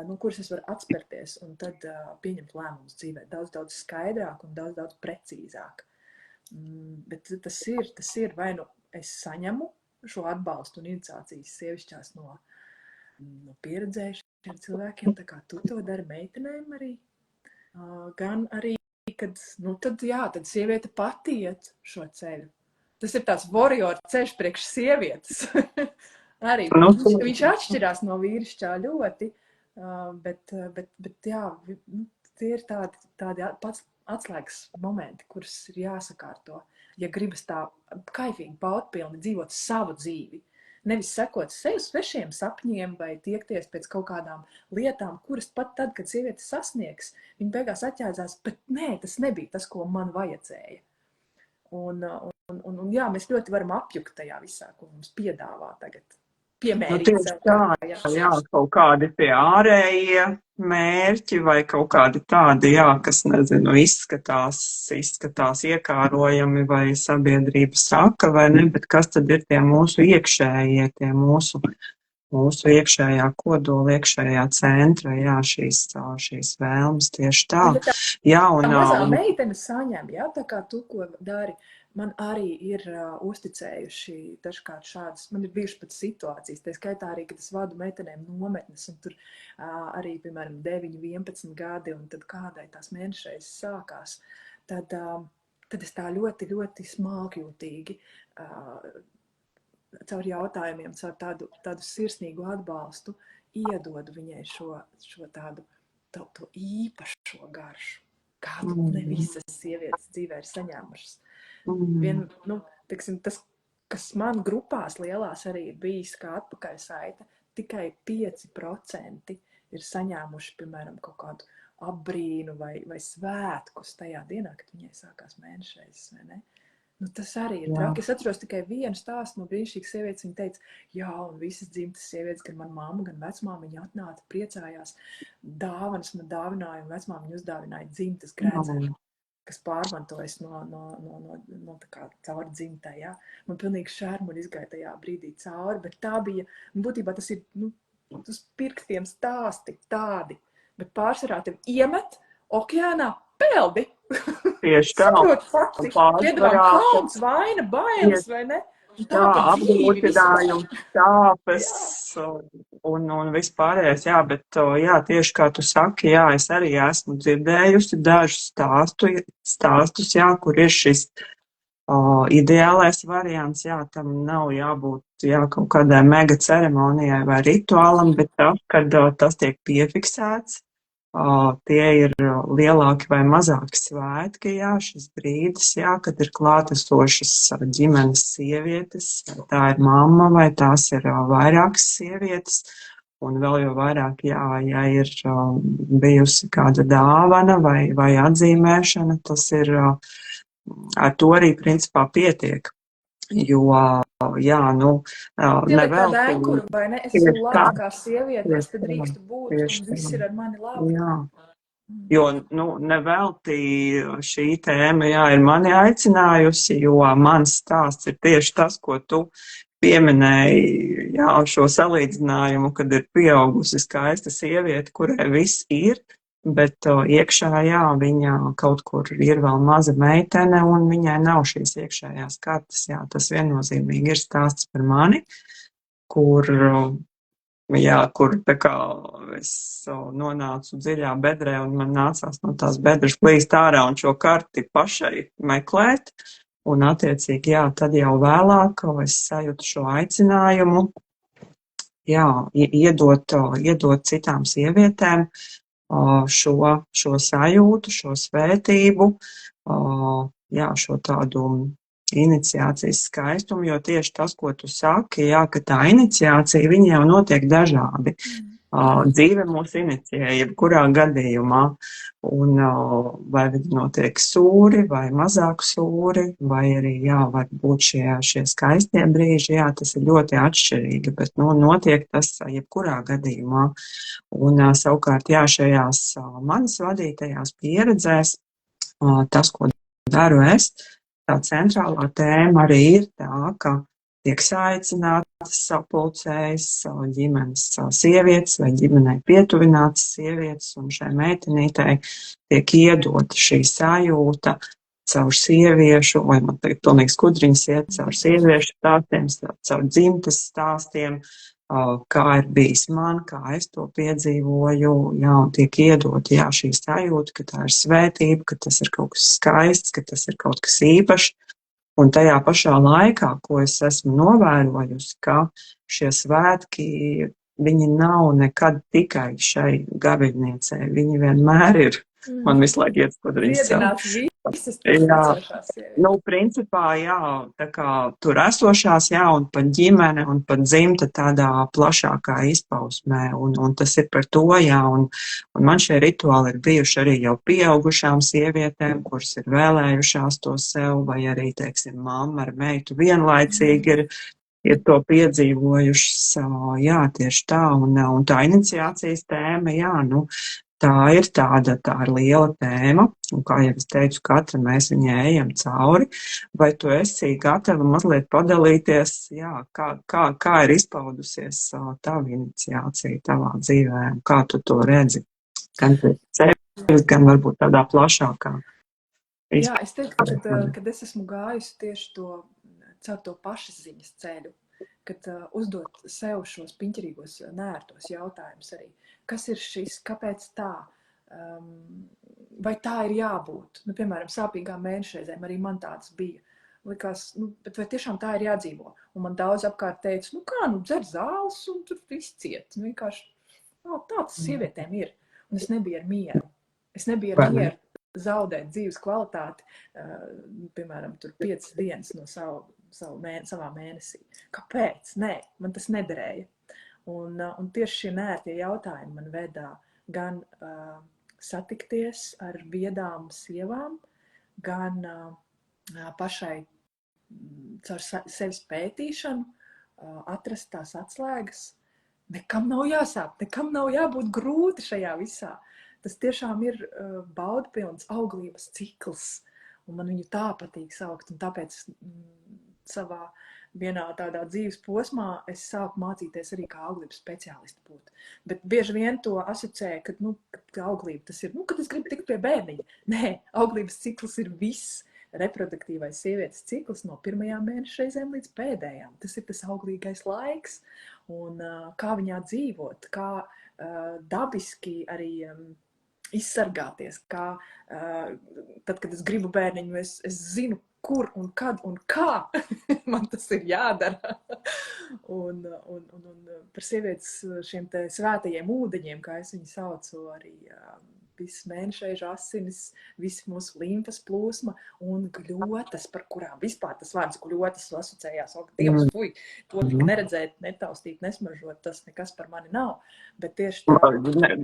no kuras es varu atspērties un tad pieņemt lēmumus dzīvē daudz skaidrāk un daudz precīzāk. Bet tas ir vai nu es saņemu šo atbalstu un iniciācijas sievišķās no pieredzējušiem cilvēkiem, tā kā tu to dari meitenēm arī, gan arī, kad, tad sieviete pati iet šo ceļu. Tas ir tāds warrior ceļš priekš sievietes. Arī viņš atšķirās no vīrišķā ļoti, bet jā, tie ir tādi atslēgas momenti, kurus ir jāsakārto. Ja gribas tā kaifīgi, baudpilni dzīvot savu dzīvi, nevis sekot sev svešiem sapņiem vai tiekties pēc kaut kādām lietām, kuras pat tad, kad sieviete sasniegs, viņa beigās atjēdzās, bet nē, tas nebija tas, ko man vajadzēja. Un jā, mēs ļoti varam apjukt tajā visā, ko mums piedāvā tagad. Piemērīt sev. Jā, kaut kādi tie ārējie mērķi vai kaut kādi tādi, jā, kas, nezinu, izskatās iekārojami vai sabiedrība saka vai ne, bet kas tad ir tie mūsu iekšējie, tie mūsu iekšējā kodola, iekšējā centra, jā, šīs vēlmes tieši tā. Jā, un tā mazā meitene saņem, jā, tā kā tu, ko dari. Man arī ir uzticējuši dažkārt šādas, man ir bijušas pat situācijas, tā skaitā arī, kad es vadu meitenēm nometnes, un tur arī, piemēram, 9, 11 gadi, un tad kādai tās mēnešreizes sākās, tad es tā ļoti, ļoti smalkjūtīgi caur jautājumiem, caur tādu sirsnīgu atbalstu iedodu viņai šo tādu to īpašo garšu, kādu ne visas sievietes dzīvē ir saņēmušas. Tas, kas man grupās lielās arī ir bijis kā atpakaļsaite, tikai 5% ir saņēmuši, piemēram, kaut kādu apbrīnu vai svētkus tajā dienā, kad viņai sākās mēnešreizes, vai ne? Nu, tas arī ir Jā. traki. Es atceros tikai vienu stāstu no brīnišķīgas sievietes. Viņa teica, jā, un visas dzimtas sievietes, gan mana mamma, gan vecmāma, viņa atnāca, priecājās. Dāvanas man dāvināja, un vecmāma viņa uzdāvināja dzimtas grēdzenu, kas pārmantojas no tā kā cauri dzimtai, jā. Man pilnīgi šērmuļi izgāja tajā brīdī cauri, bet tā bija, būtībā tas ir, uz pirkstiem stāsti tādi, bet pārsvarā tev iemet okeānā peldi. Tieši tā. Saprot faktiski, piedevām kauns, vaina, bailes, vai ne? Un tā pa dzīvi apgrūtinājums, tāpes un vispārējais, jā, bet jā, tieši kā tu saki, jā, es arī esmu dzirdējusi dažus stāstus, jā, kur ir šis ideālais variants, jā, tam nav jābūt, jā, kaut kādai mega ceremonijai vai rituālam, bet tas, kad tas tiek piefiksēts, tie ir lielāki vai mazāki svētki, jā, šis brīdis, jā, kad ir klātesošas ģimenes sievietes, vai tā ir mamma, vai tās ir vairākas sievietes, un vēl jau vairāk, jā, ja ir bijusi kāda dāvana vai atzīmēšana, tas ir, ar to arī principā pietiek, jo, jā, nevēl ēkuru, vai ne? Es esmu laba kā sieviete, es te drīkstu būt, un viss ir ar mani labi. Jā. Jo, nevelti šī tēma, jā, ir mani aicinājusi, jo mans stāsts ir tieši tas, ko tu pieminēji, jā, šo salīdzinājumu, kad ir pieaugusi skaista sieviete, kurai viss ir, bet iekšā, jā, viņa kaut kur ir vēl maza meitene, un viņai nav šīs iekšējās kartas, jā, tas viennozīmīgi ir stāsts par mani, kur tā kā es nonācu dziļā bedrē un man nācās no tās bedres plīst ārā un šo karti pašai meklēt. Un attiecīgi, jā, tad jau vēlāk es sajūtu šo aicinājumu, jā, iedot citām sievietēm šo sajūtu, šo svētību, jā, šo tādu iniciācijas skaistumu, jo tieši tas, ko tu saki, jā, ka tā iniciācija, viņa jau notiek dažādi. Dzīve mūs inicijē, jebkurā gadījumā, un vai viņi notiek sūri, vai mazāk sūri, vai arī, jā, var būt šie skaistie brīži, jā, tas ir ļoti atšķirīgi, bet, notiek tas jebkurā gadījumā. Un savukārt, jā, šajās manas vadītajās pieredzēs, tas, ko daru es, tā centrālā tēma arī ir tā, ka tiek saicinātas, sapulcējas ģimenes sievietes vai ģimenei pietuvinātas sievietes, un šai meitenītei tiek iedota šī sajūta caur sieviešu, vai man tagad pilnīgi skudriņas iet, caur sieviešu stāstiem, caur dzimtes stāstiem, kā ir bijis man, kā es to piedzīvoju, jā, un tiek iedota, jā, šī sajūta, ka tā ir svētība, ka tas ir kaut kas skaists, ka tas ir kaut kas īpašs, un tajā pašā laikā, ko es esmu novērojusi, ka šie svētki, viņi nav nekad tikai šai gaviļniecei, viņi vienmēr ir, man visu laiku iet skudriņas caur. Principā, jā, tā kā tur esošās, jā, un pat ģimene, un pat dzimta tādā plašākā izpausmē, un tas ir par to, jā, un man šie rituāli ir bijuši arī jau pieaugušām sievietēm, kuras ir vēlējušās to sev, vai arī, teiksim, mamma ar meitu vienlaicīgi ir to piedzīvojušas, jā, tieši tā, un tā iniciācijas tēma, jā, tā ir liela tēma, un kā jau es teicu, katra mēs viņai ejam cauri, vai tu esi gatava mazliet padalīties, jā, kā ir izpaudusies tava iniciācija tavā dzīvē, kā tu to redzi, gan pēc sevis, gan varbūt tādā plašākā. Jā, es teiktu, kad es esmu gājusi tieši caur to pašziņas ceļu, kad uzdot sev šos piņķerīgos, nērtos jautājumus arī. Kas ir šis, kāpēc tā? Vai tā ir jābūt? Piemēram, sāpīgām mēnešreizēm arī man tāds bija. Likās, bet vai tiešām tā ir jādzīvo? Un man daudz apkārt teica, dzer zāles un tur izciet. Vienkārši, tā tas sievietēm ir. Un es nebiju ar mieru. Es nebiju ar mieru zaudēt dzīves kvalitāti, piemēram, tur 5 dienas no savā mēnesī. Kāpēc? Nē, man tas nederēja. Un tieši šie nērtie jautājumi man vedā gan satikties ar biedām sievām, gan pašai caur sevis pētīšanu atrast tās atslēgas. Nekam nav jāsāp, nekam nav jābūt grūti šajā visā. Tas tiešām ir baudpilns auglības cikls, un man viņu tā patīk saukt, un tāpēc savā vienā tādā dzīves posmā es sāku mācīties arī kā auglības speciālisti būt. Bet bieži vien to asociē, ka auglība tas ir, kad es gribu tikt pie bērniņa. Nē, auglības cikls ir viss. Reproduktīvais sievietes cikls no pirmajām mēneša reizēm līdz pēdējām. Tas ir tas auglīgais laiks, un kā viņā dzīvot, kā dabiski arī izsargāties, kā tad, kad es gribu bērniņu, es zinu, kur un kad un kā man tas ir jādara. un par sievietes šiem te svētajiem ūdeņiem, kā es viņu saucu, arī visas mēnešreižu asinis, visi mūsu limfas plūsma un gļotas, par kurām vispār tas vārds gļotas asociējās. Dievs, fuj, to tik neredzēt, netaustīt, nesmaržot, tas nekas par mani nav. Bet tieši tā...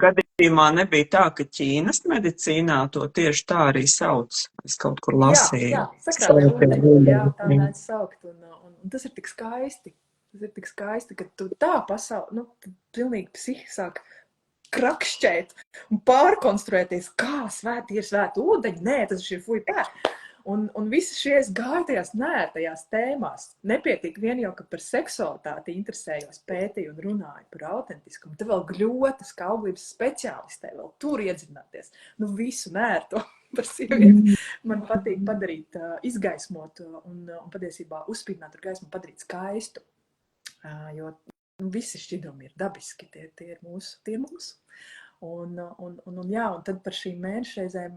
Gadījumā nebija tā, ka Ķīnas medicīnā to tieši tā arī sauc. Es kaut kur lasīju. Jā, sakrālē ūdeņi, jā, tā mēdz saukt. Un tas ir tik skaisti. Tas ir tik skaisti, ka tu tā pasauli, pilnīgi psihi sāk krakšķēt un pārkonstruēties, kā svēti ir svēti ūdeņi. Nē, tas ir fuj pēr. Un visi šie es gāju tajās nērtajās tēmās. Nepietiek vien jau, ka par seksualitāti interesējos, pētīju un runāju par autentiskumu. Te vēl gļotas, kā auglības speciālistē, vēl tur iedzināties. Visu nērto par sievieti. Man patīk padarīt, izgaismot un patiesībā uzspīdināt ar gaismu, padarīt skaistu. Jo visi šķidrumi ir dabiski, tie ir mūsu. Un tad par šīm mēnešreizēm,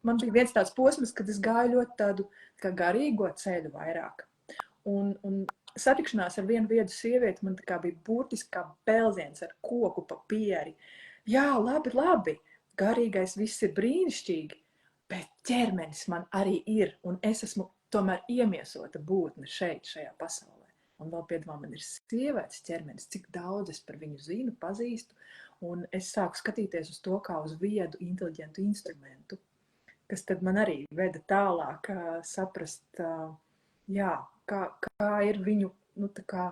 man bija viens tāds posms, kad es gāju ļoti tādu kā garīgo ceļu vairāk. Un satikšanās ar vienu viedu sievieti man tā kā bija burtiski kā pelziens ar koku pa pieri. Jā, labi, garīgais viss ir brīnišķīgi, bet ķermenis man arī ir, un es esmu tomēr iemiesota būtne šajā pasaulē. Un vēl piedāvā man ir sievietes ķermenis, cik daudz es par viņu zinu, pazīstu, un es sāku skatīties uz to kā uz viedu, inteliģentu instrumentu, kas tad man arī veda tālāk saprast, kā ir viņu, tā kā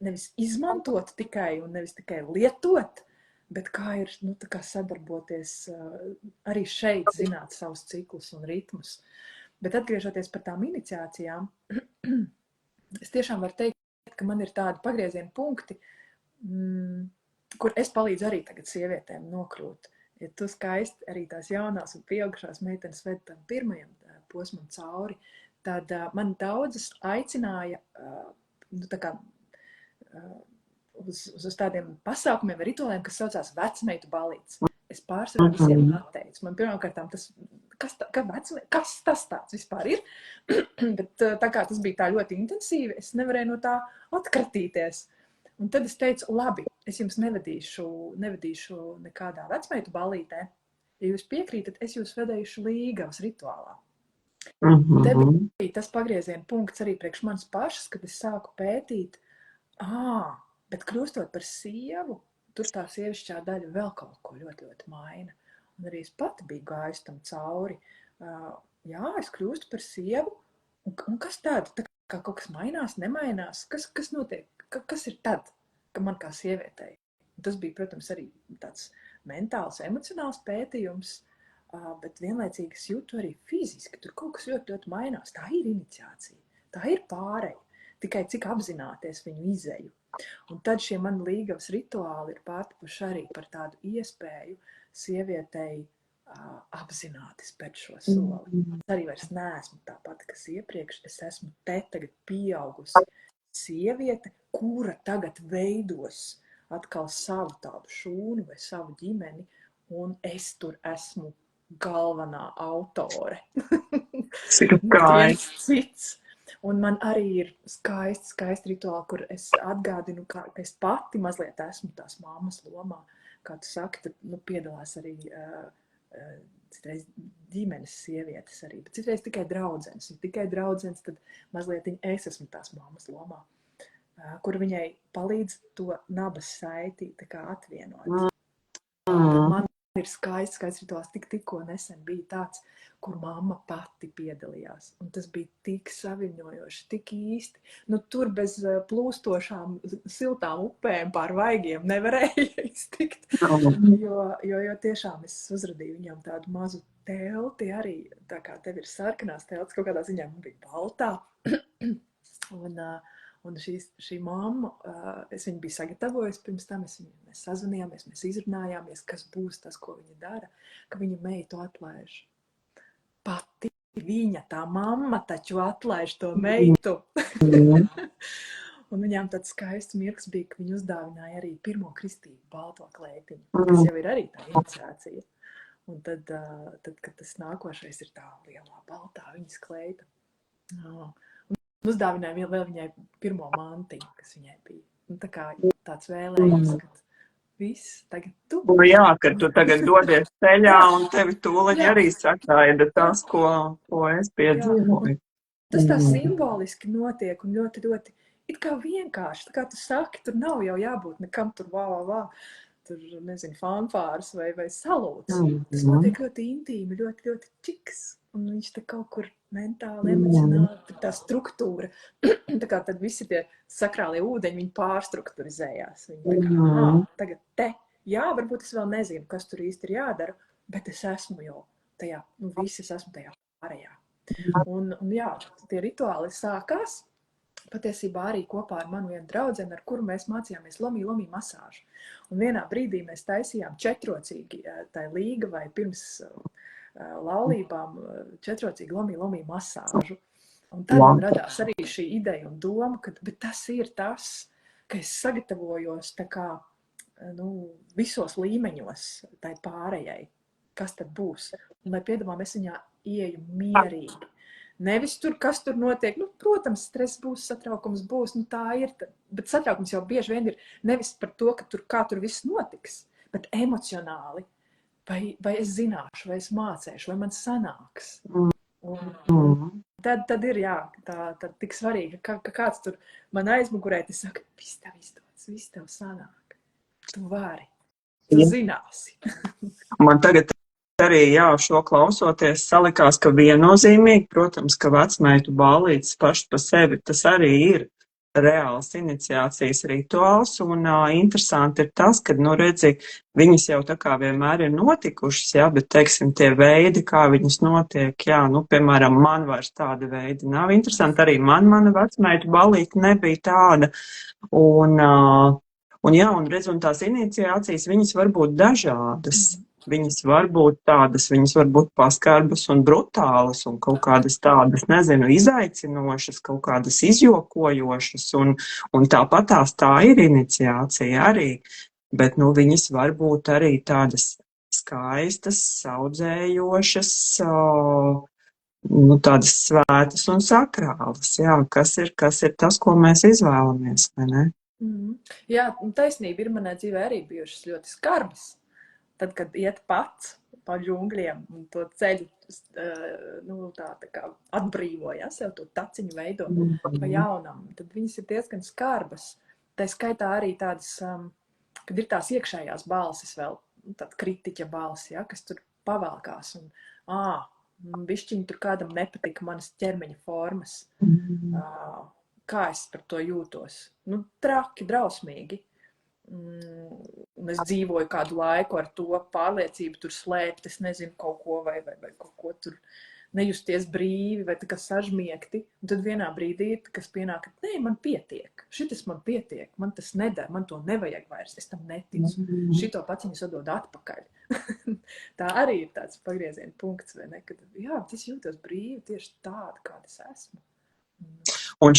nevis izmantot tikai un nevis tikai lietot, bet kā ir, tā kā sadarboties arī šeit, zināt savus ciklus un ritmus. Bet atgriežoties par tām iniciācijām, es tiešām varu teikt, ka man ir tādi pagrieziena punkti, kur es palīdzu arī tagad sievietēm nokrūt. Ja tu skaisti arī tās jaunās un pieaugušās meitenes ved tam pirmajam posmam cauri, tad man daudzas aicināja uz tādiem pasākumiem, rituāliem, kas saucās vecmeitu balītes. Es pārsvarā visiem atteicu. Man pirmkārtām tas, kas tas tāds vispār ir? Bet tā kā tas bija tā ļoti intensīvi, es nevarēju no tā atkratīties. Un tad es teicu, labi, es jums nevedīšu nekādā vecmeitu balītē. Ja jūs piekrītat, es jūs vedējušu līgavas rituālā. Te bija tas pagrieziena punkts arī priekš manas pašas, kad es sāku pētīt, bet kļūstot par sievu, tur tā sievišķā daļa vēl kaut ko ļoti, ļoti maina. Un arī es pati biju gājusi tam cauri. Jā, es kļūstu par sievu, un kas tāda? Tā kā kaut kas mainās, nemainās? Kas notiek? Kas ir tad, ka man kā sievietei? Tas bija, protams, arī tāds mentāls, emocionāls pētījums, bet vienlaicīgi es jūtu arī fiziski. Tur kaut kas ļoti, ļoti mainās. Tā ir iniciācija, tā ir pāreja. Tikai cik apzināties viņu izeju. Un tad šie mani līgavas rituāli ir pārtapuši arī par tādu iespēju sievietei apzināti spērt šo soli. Es arī vairs neesmu tā pati, kas iepriekš. Es esmu tagad pieaugusi sieviete, kura tagad veidos atkal savu tādu šūnu vai savu ģimeni, un es tur esmu galvenā autore. Viens cits. Un man arī ir skaisti rituāli, kur es atgādinu, ka es pati mazliet esmu tās mammas lomā. Kā tu saki, tad piedalās arī citreiz ģimenes sievietes arī, bet citreiz tikai draudzenes. Ja tikai draudzenes, tad mazliet es esmu tās mammas lomā, kur viņai palīdz to nabas saiti tā kā atvienot. Tad man ir skaists rituāls. Tikko nesen bija tāds, kur mamma pati piedalījās. Un tas bija tik saviņojoši, tik īsti. Nu, tur bez plūstošām siltām upēm pār vaigiem nevarēja iztikt. Jo tiešām es uzradīju viņam tādu mazu telti arī. Tā kā tev ir sarkanās teltis, kaut kādā ziņā man bija baltā. Un šī mamma, es viņu biju sagatavojusi pirms tam, mēs sazvanījāmies, mēs izrunājāmies, kas būs tas, ko viņa dara, ka viņa meitu atlaiž. Pati viņa, tā mamma taču atlaiž to meitu. Un viņām tāds skaists mirklis bija, ka viņa uzdāvināja arī pirmo kristību balto kleitiņu, kas jau ir arī tā iniciācija. Un tad kad tas nākošais ir tā lielā baltā viņas kleita. Uzdāvināja vēl viņai pirmo mantiņu, kas viņai bija. Un tā kā tāds vēlējums, ka viss tagad tu. Jā, ka tu tagad dodies ceļā un tevi tūliņ arī sagaida tas, ko es piedzīvoju. Tas tā simboliski notiek un ļoti, ļoti it kā vienkārši. Tā kā tu saki, tur nav jau jābūt nekam tur tur, nezinu, fanfāras vai salūts. Tas notiek ļoti intīmi, ļoti, ļoti čiks. Un viņš te kaut kur mentāli, emocionāli, tā struktūra. Tā kā tad visi tie sakrālie ūdeņi, viņi pārstrukturizējās. Viņi tā kā, tagad te, jā, varbūt es vēl nezinu, kas tur īsti ir jādara, bet es esmu jau tajā, visi es esmu tajā pārējā. Un jā, tie rituāli sākās patiesībā arī kopā ar manu vienu draudzeni, ar kuru mēs mācījāmies lomī masāžu. Un vienā brīdī mēs taisījām četrocīgi, tā līga vai pirms laulībām četrocīgi lomī masāžu. Un tad man radās arī šī ideja un doma, ka bet tas ir tas, ka es sagatavojos tā kā, visos līmeņos tai pārējai, kas tad būs. Un lai piedāvām es viņā ieju mierīgi. Nevis tur, kas tur notiek. Protams, stress būs, satraukums būs, tā ir. Bet satraukums jau bieži vien ir nevis par to, kā tur viss notiks, bet emocionāli. Vai es zināšu, vai es mācēšu, vai man sanāks. Un tad ir, jā, tā tik svarīgi, ka kāds tur man aizmugurē, tas saka, viss tev izdodas, viss tev sanāk. Tu vari, tu zināsi. Man tagad arī, jā, šo klausoties, salikās, ka viennozīmīgi, protams, ka vecmeitu ballītes paši pa sevi, tas arī ir reāls iniciācijas rituāls, un interesanti ir tas, ka, redzi, viņas jau tā kā vienmēr ir notikušas, jā, bet, teiksim, tie veidi, kā viņas notiek, jā, piemēram, man vairs tāda veidi nav. Interesanti, arī mana vecmeitu ballīte nebija tāda, un jā, un redz, un tās iniciācijas, viņas var būt dažādas. Viņas var būt tādas, viņas var būt paskarbas un brutālas un kaut kādas tādas, nezinu, izaicinošas, kaut kādas izjokojošas un tāpatās tā ir iniciācija arī, bet, viņas var būt arī tādas skaistas, saudzējošas, tādas svētas un sakrālas, jā, kas ir tas, ko mēs izvēlamies, vai ne? Jā, taisnība ir manā dzīvē arī bijušas ļoti skarbas. Tad, kad iet pats pa džungļiem un to ceļu tā kā atbrīvojas, jau to taciņu veido pa jaunam, tad viņas ir diezgan skarbas. Tā skaitā arī tādas, kad ir tās iekšējās balsis vēl, tāda kritiķa balsi, ja, kas tur pavelkās un bišķiņi tur kādam nepatika manas ķermeņa formas. Kā es par to jūtos? Traki, drausmīgi. Un es dzīvoju kādu laiku ar to pārliecību tur slēpt, es nezinu kaut ko vai kaut ko tur nejusties brīvi vai tā kā sažmiegti. Un tad vienā brīdī, kas pienāk, ka nē, man pietiek, šitas man pietiek, man tas nedara, man to nevajag vairs, es tam neticu, šito paciņu sadod atpakaļ. Tā arī ir tāds pagrieziena punkts, vai ne, kad jā, es jūtos brīvi tieši tāda, kāda es esmu. Un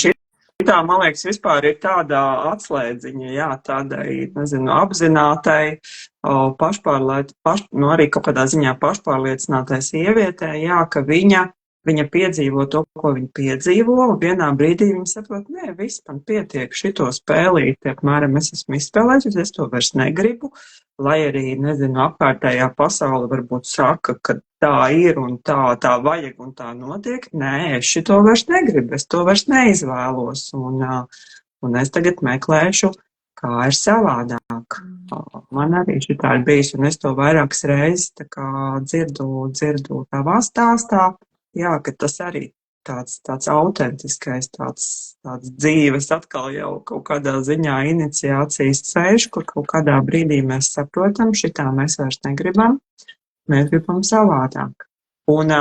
tā, man liekas, vispār ir tāda atslēdziņa, jā, tādai, nezinu, apzinātai, arī kaut kādā ziņā pašpārliecinātai sievietē, jā, ka viņa piedzīvo to, ko viņa piedzīvo, un vienā brīdī viņa saprot, nē, viss man pietiek šito spēlīt, apmēram es esmu izspēlējusi, es to vairs negribu, lai arī, nezinu, apkārtējā pasaule varbūt saka, ka tā ir un tā vajag un tā notiek. Nē, es šito vairs negribu, es to vairs neizvēlos. Un es tagad meklēšu kā ir savādāk. Man arī šitā ir bijis, un es to vairākas reizes tā kā dzirdu tavā stāstā, jā, ka tas arī tāds autentiskais, tāds dzīves atkal jau kaut kādā ziņā iniciācijas ceļš, kur kaut kādā brīdī mēs saprotam, šitā mēs vairs negribam, mēs gribam savādāk. Un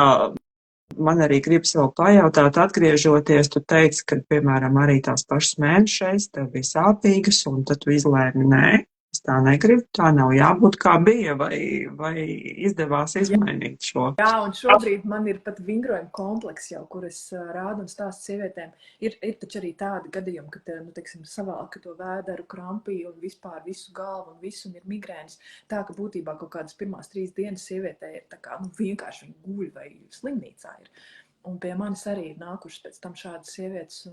man arī gribas vēl pajautāt, atgriežoties, tu teici, ka, piemēram, arī tās pašas mēnešreiz tev bija sāpīgas, un tad tu izlēmi, nē, es tā negribu, tā nav jābūt kā bija, vai izdevās izmainīt šo? Jā, un šobrīd man ir pat vingrojuma kompleks jau, kur es rādu un stāstu sievietēm. Ir taču arī tādi gadījumi, ka, nu, teiksim, savalka to vēderu krampī un vispār visu galvu un visu un ir migrēnas. Tā, ka būtībā kaut kādas pirmās 3 dienas sievietē ir tā kā, nu, vienkārši viņa guļ vai slimnīcā ir. Un pie manis arī ir nākušas pēc tam šādas sievietes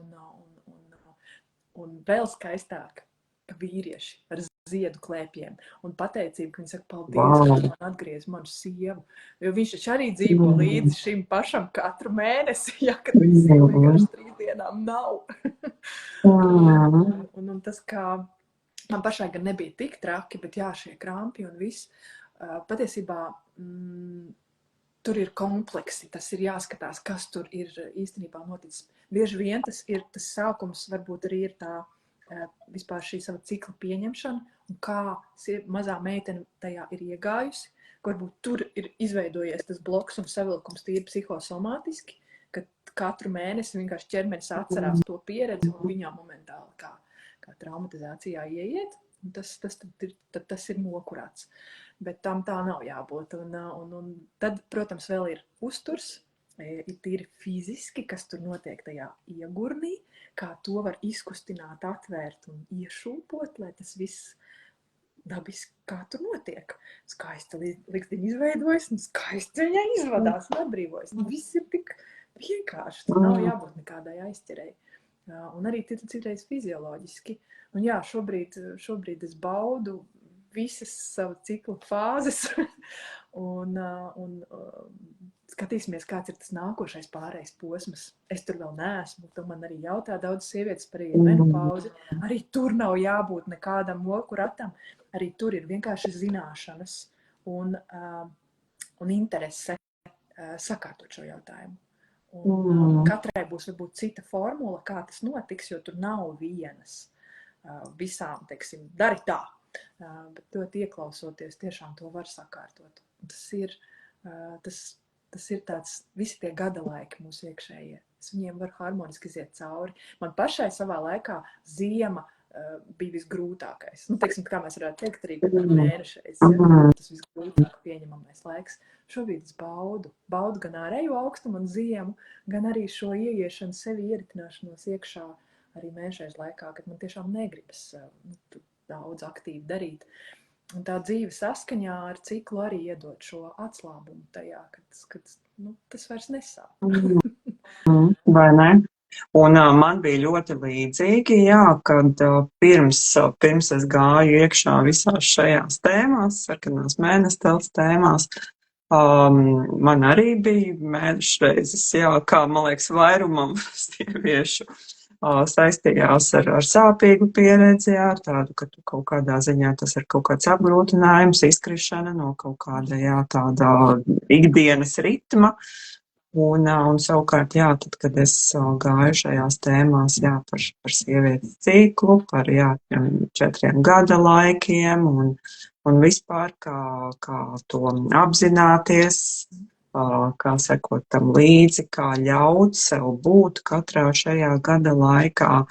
un vēl skaistāk, ka vīrieši ar ziedu klēpiem un pateicību, ka viņi saka, paldies, ka man atgriez manu sievu. Jo viņš taču arī dzīvo līdzi šim pašam katru mēnesi, ja, kad viņa sieva vienkārši 3 dienām nav. un tas, kā man pašai gan nebija tik traki, bet jā, šie krampi un viss, patiesībā tur ir kompleksi, tas ir jāskatās, kas tur ir īstenībā noticis. Bieži vien tas sākums varbūt arī ir tā vispār šī sava cikla pieņemšana un kā mazā meitene tajā ir iegājusi, ka varbūt tur ir izveidojies tas bloks un savilkums tīri psihosomātiski, ka katru mēnesi vienkārši ķermenis atcerās to pieredzi un viņā momentāli kā traumatizācijā ieiet, un tas ir nokurāts. Bet tam tā nav jābūt. Un tad, protams, vēl ir uzturs, ir tīri fiziski, kas tur notiek tajā iegurnī, kā to var izkustināt, atvērt un iešūpot, lai tas viss dabiski kā tur notiek. Skaista likteņa izveidojas un skaisti viņai izvadās un atbrīvojas. Viss ir tik vienkārši, tur nav jābūt nekādai aizķerei. Un arī citreiz fizioloģiski. Un jā, šobrīd es baudu visas savu ciklu fāzes un skatīsimies, kāds ir tas nākošais pārējais posms. Es tur vēl neesmu, to man arī jautā daudz sievietes par menopauzi. Arī tur nav jābūt nekādam moku ratam. Arī tur ir vienkārši zināšanas un interese sakārtot šo jautājumu. Un katrai būs varbūt cita formula, kā tas notiks, jo tur nav vienas visām, teiksim, dari tā. Bet ļoti ieklausoties, tiešām to var sakārtot. Tas ir tāds, visi tie gada laiki mūsu iekšējie. Es viņiem varu harmoniski iziet cauri. Man pašai savā laikā ziema bija visgrūtākais. Nu, teiksim, kā mēs varētu teikt, arī mēnešreiz. Tas visgrūtāk pieņemamais laiks. Šobrīd es baudu gan ārējo augstumu un ziemu, gan arī šo ieiešanu sevi ieritināšanos iekšā arī mēnešreiz laikā, kad man tiešām negribas daudz aktīvi darīt. Un tā dzīve saskaņā ar ciklu arī iedod šo atslābumu tajā, kad tas vairs nesāp. Vai ne? Un man bija ļoti līdzīgi, jā, kad pirms es gāju iekšā visās šajās tēmās, sarkanās mēnestels tēmās, man arī bija mēnešreizes, jā, kā, man liekas, vairumam sieviešu saistījās ar sāpīgu pieredzi, ar tādu, ka tu kaut kādā ziņā tas ir kaut kāds apgrūtinājums, izkrišana no kaut kāda, jā, tāda ikdienas ritma. Un savukārt, jā, tad, kad es gāju šajās tēmās, jā, par sievietes ciklu, par, jā, 4 gada laikiem un vispār kā to apzināties, kā sekot tam līdzi, kā ļaut sev būt katrā šajā gada laikā,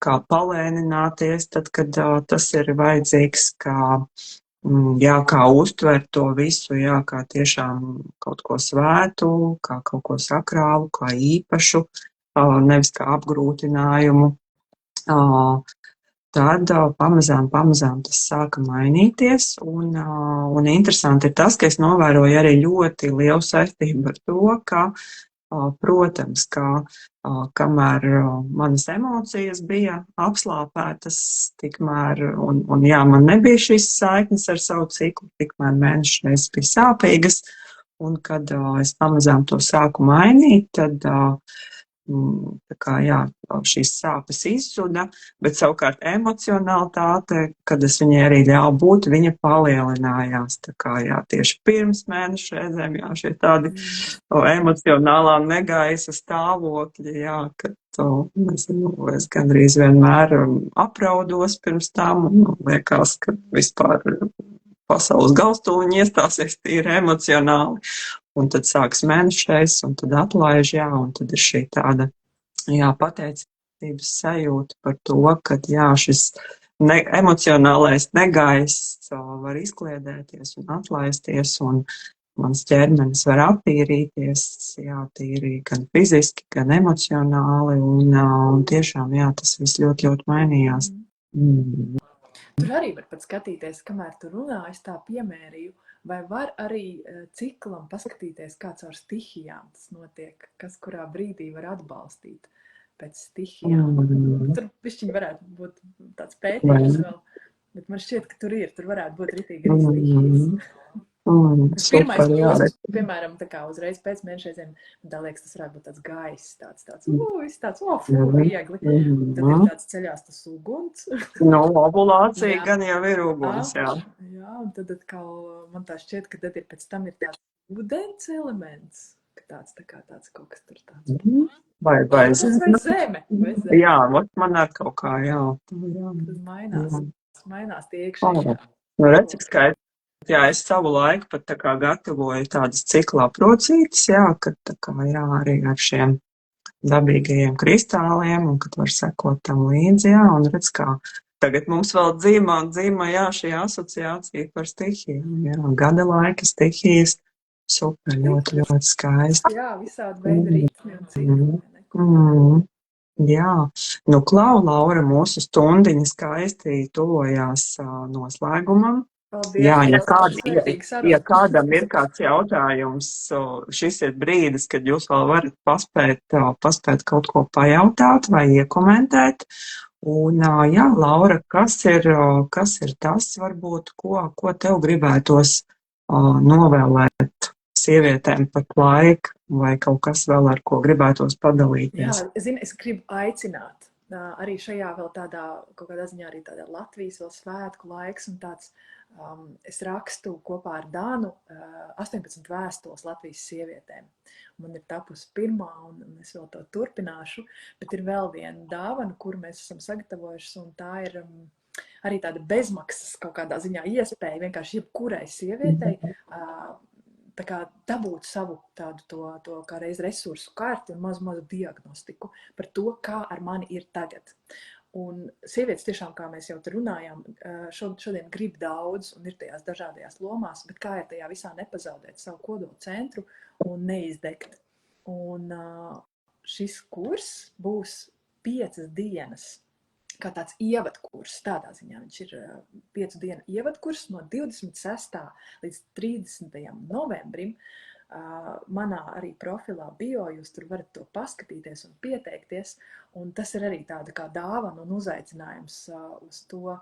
kā palēnināties, tad, kad tas ir vajadzīgs, kā uztvert to visu, jā, kā tiešām kaut ko svētu, kā kaut ko sakrālu, kā īpašu, nevis kā apgrūtinājumu. Tad pamazām tas sāka mainīties, un interesanti ir tas, ka es novēroju arī ļoti lielu saistību ar to, ka, protams, kamēr manas emocijas bija apslāpētas, tikmēr, un jā, man nebija šīs saiknes ar savu ciklu, tikmēr mēnešreiz bija sāpīgas, un kad es pamazām to sāku mainīt, tad tā kā, jā, šīs sāpes izzuda, bet savukārt emocionalitāte, kad es viņai arī ļauju būt, viņa palielinājās. Tā kā, jā, tieši pirms mēneša reizēm, jā, šie tādi emocionālā negaisa stāvokļi, jā, kad, nezinu, es gandrīz vienmēr apraudos pirms tam, un liekas, ka vispār pasaules galstūliņi iestāsies tīri emocionāli. Un tad sāks mēnešreiz, un tad atlaiž, jā, un tad ir šī tāda, jā, pateicības sajūta par to, ka, jā, šis emocionālais negaiss var izkliedēties un atlaisties, un mans ķermenis var attīrīties, jā, tīri gan fiziski, gan emocionāli, un tiešām, jā, tas viss ļoti, ļoti mainījās. Tur arī var pat skatīties, kamēr tu runā, es tā piemērīju, vai var arī ciklam paskatīties, kā caur stihijām tas notiek, kas kurā brīdī var atbalstīt pēc stihijām. Tur višķiņ varētu būt tāds pētījums vēl, bet man šķiet, ka tur varētu būt ritīgi arī stihijas. Pirmais posms, piemēram, tā kā uzreiz pēc mēnešreizēm, man tā liekas, tas varētu būt tāds gaiss, tāds, viegli. Tad ir tāds ceļās tas uguns. Ovulācija gan jau ir uguns, jā. Jā, un tad atkal, man tā šķiet, ka tad pēc tam ir tāds ūdens elements, ka tāds kaut kas tur tāds. Vai zeme. Jā, man ar kaut kā, jā. Tas mainās tie iekšējā. Redz, cik skaisti. Jā, es savu laiku pat tā kā gatavoju tādas ciklā procītes, jā, kad tā kā, jā, arī ar šiem dabīgajiem kristāliem, un kad var sekot tam līdzi, jā, un redz, kā tagad mums vēl dzīmā, jā, šī asociācija par stihijām, jā, gada laika stihijas, super, ļoti, ļoti skaisti. Jā, visādi veidi ritmi un cikli. Jā, nu, klau, Laura, mūsu stundiņa skaisti tuvojās noslēgumam. Paldies, jā, ja kādam ir kāds jautājums, šis ir brīdis, kad jūs vēl varat paspēt kaut ko pajautāt vai iekomentēt. Un, jā, Laura, kas ir tas, varbūt, ko tev gribētos novēlēt sievietēm pat laika, vai kaut kas vēl, ar ko gribētos padalīties? Jā, zini, es gribu aicināt. Arī šajā vēl tādā, kaut kādā ziņā arī tādā Latvijas vēl svētku laiks un tāds, es rakstu kopā ar Dānu 18 vēstules Latvijas sievietēm. Man ir tapusi pirmā, un es vēl to turpināšu, bet ir vēl viena dāvana, kuru mēs esam sagatavojuši, un tā ir arī tāda bezmaksas kaut kādā ziņā iespēja vienkārši jebkurai sievietei tā kā dabūt savu tādu to kā reiz resursu karti un mazu diagnostiku par to, kā ar mani ir tagad. Un sievietes tiešām, kā mēs jau te runājām, šodien grib daudz un ir tajās dažādajās lomās, bet kā ir tajā visā nepazaudēt savu kodolu centru un neizdegt. Un šis kurs būs 5 dienas, kā tāds ievadkurs, tādā ziņā viņš ir 5 dienu ievadkurs no 26. līdz 30. novembrim. Manā arī profilā bio, jūs tur varat to paskatīties un pieteikties, un tas ir arī tāda kā dāvana un uzaicinājums uz to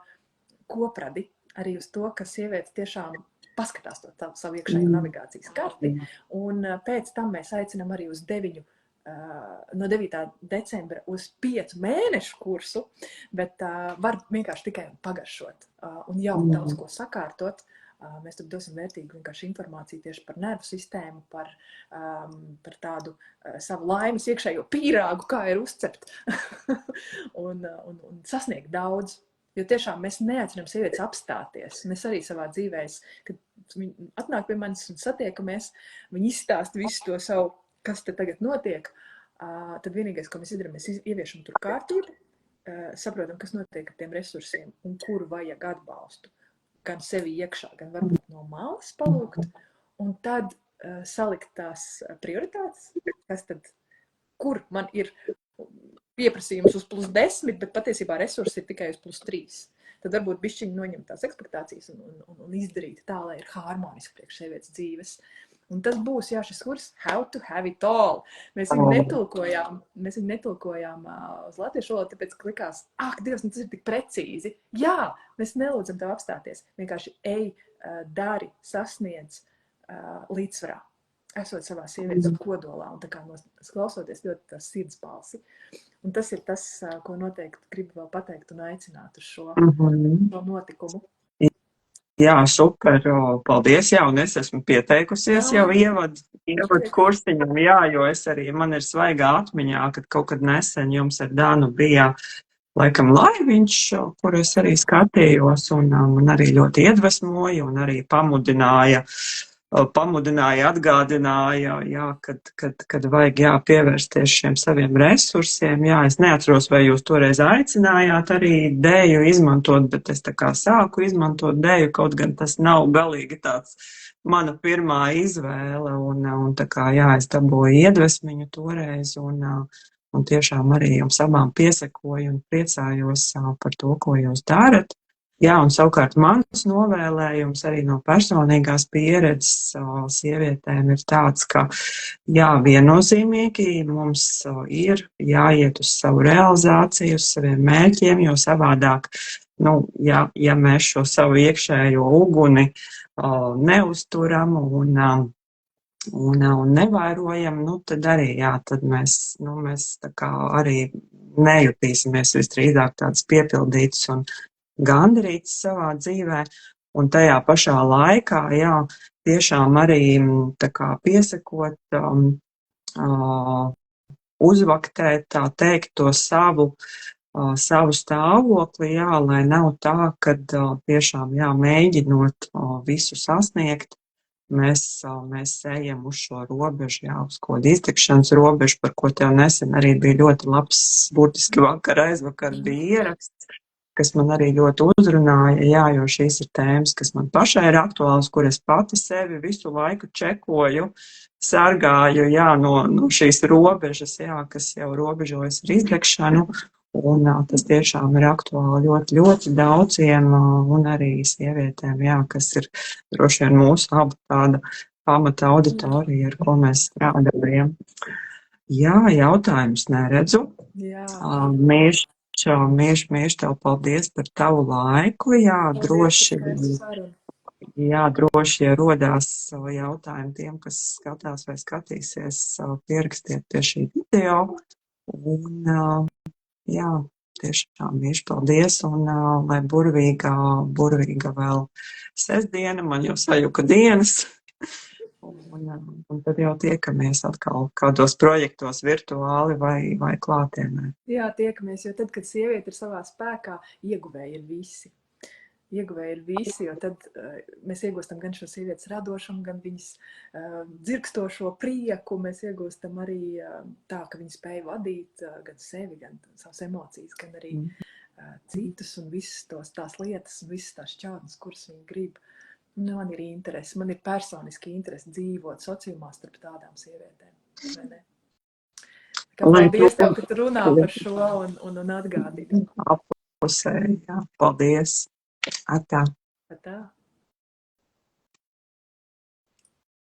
kopradi, arī uz to, ka sievietes tiešām paskatās to savu iekšējo navigācijas karti, un pēc tam mēs aicinam arī uz no 9. decembra uz 5 mēnešu kursu, bet var vienkārši tikai pagaršot un jau daudz ko sakārtot. Mēs tur dosim vērtīgu vienkārši informāciju tieši par nervu sistēmu, par tādu savu laimes iekšējo pīrāgu, kā ir uzcept un sasniegt daudz. Jo tiešām mēs neaicinām sievietes apstāties. Mēs arī savā dzīvēs, kad viņi atnāk pie manis un satiekamies, viņi izstāsta visu to savu, kas te tagad notiek, tad vienīgais, ko mēs izdarām, mēs ieviešam tur kārtību, saprotam, kas notiek ar tiem resursiem un kuru vajag atbalstu. Gan sevi iekšā, gan varbūt no malas palūgt, un tad salikt tās prioritātes, kas tad, kur man ir pieprasījums uz +10, bet patiesībā resursi ir tikai uz +3. Tad varbūt bišķiņi noņemt tās ekspektācijas un izdarīt tā, lai ir harmoniski priekš sievietes dzīves. Un tas būs, jā, šis kurs How to have it all. Mēs viņu netulkojām uz latviešu valodu, tāpēc likās, Dievs, tas ir tik precīzi. Jā, mēs nelūdzam tev apstāties. Vienkārši ej, dari, sasniedz līdzsvarā. esot savā sievietes kodolā un tā kā klausoties ļoti tās sirds balsi. Un tas ir tas, ko noteikti gribu vēl pateikt un aicināt uz šo notikumu. Jā, super, paldies, jā, un es esmu pieteikusies jau ievadu kursiņam, jā, jo man ir svaigā atmiņā, kad kaut kad nesen jums ar Danu bija laikam laiviņš, kur es arī skatījos, un man arī ļoti iedvesmoja un arī pamudināja, atgādināja, jā, kad vajag, jā, pievērsties šiem saviem resursiem, jā, es neatceros, vai jūs toreiz aicinājāt arī dēju izmantot, bet es tā kā sāku izmantot dēju, kaut gan tas nav galīgi tāds mana pirmā izvēle, un tā kā, jā, es dabūju iedvesmiņu toreiz, un tiešām arī jums abām piesekoju un priecājos par to, ko jūs darat. Jā, un savukārt mans novēlējums arī no personīgās pieredzes sievietēm ir tāds, ka, jā, viennozīmīgi mums ir jāiet uz savu realizāciju, uz saviem mērķiem, jo savādāk, ja mēs šo savu iekšējo uguni neuzturam un nevērojam, tad arī, jā, tad mēs tā kā arī nejutīsimies visdrīzāk tāds piepildīts un gandarīts savā dzīvē, un tajā pašā laikā, jā, tiešām arī tā kā piesakot, uzvaktēt, tā teikt, to savu stāvokli, jā, lai nav tā, kad tiešām, jā, mēģinot visu sasniegt, mēs ejam uz šo robežu, jā, uz kodu iztikšanas robežu, par ko tev nesen arī bija ļoti labs, burtiski aizvakar bija ieraksts, kas man arī ļoti uzrunāja, jā, jo šīs ir tēmas, kas man pašai ir aktuāls, kur es pati sevi visu laiku čekoju, sargāju, jā, no šīs robežas, jā, kas jau robežojas ar izdegšanu, un tas tiešām ir aktuāli ļoti, ļoti daudziem, un arī sievietēm, jā, kas ir droši vien mūsu abu tāda pamata auditorija, ar ko mēs strādājam. Jā, jautājums neredzu. Mīš, tev paldies par tavu laiku, jā, droši, ja rodās jautājumi tiem, kas skatās vai skatīsies, pierakstiet pie šī video, un, jā, tiešām, Mīš, paldies, un lai burvīga vēl sestdiena, man jau sajuka dienas, un tad jau tiekamies atkal kādos projektos virtuāli vai klātienē. Jā, tiekamies, jo tad, kad sieviete ir savā spēkā, ieguvēji ir visi. Jo tad mēs iegūstam gan šo sievietes radošumu, gan viņas dzirkstošo prieku, mēs iegūstam arī tā, ka viņa spēja vadīt gan sevi, gan savas emocijas, gan arī citus un visas tās lietas un visas tās šķautnes, kuras viņa grib. Man ir interesi, man ir personiski interesi dzīvot sociumā starp tādām sievietēm. Vai ne? Paldies tev, ka tu runā par šo un atgādini. Apusē, jā, paldies. Atā.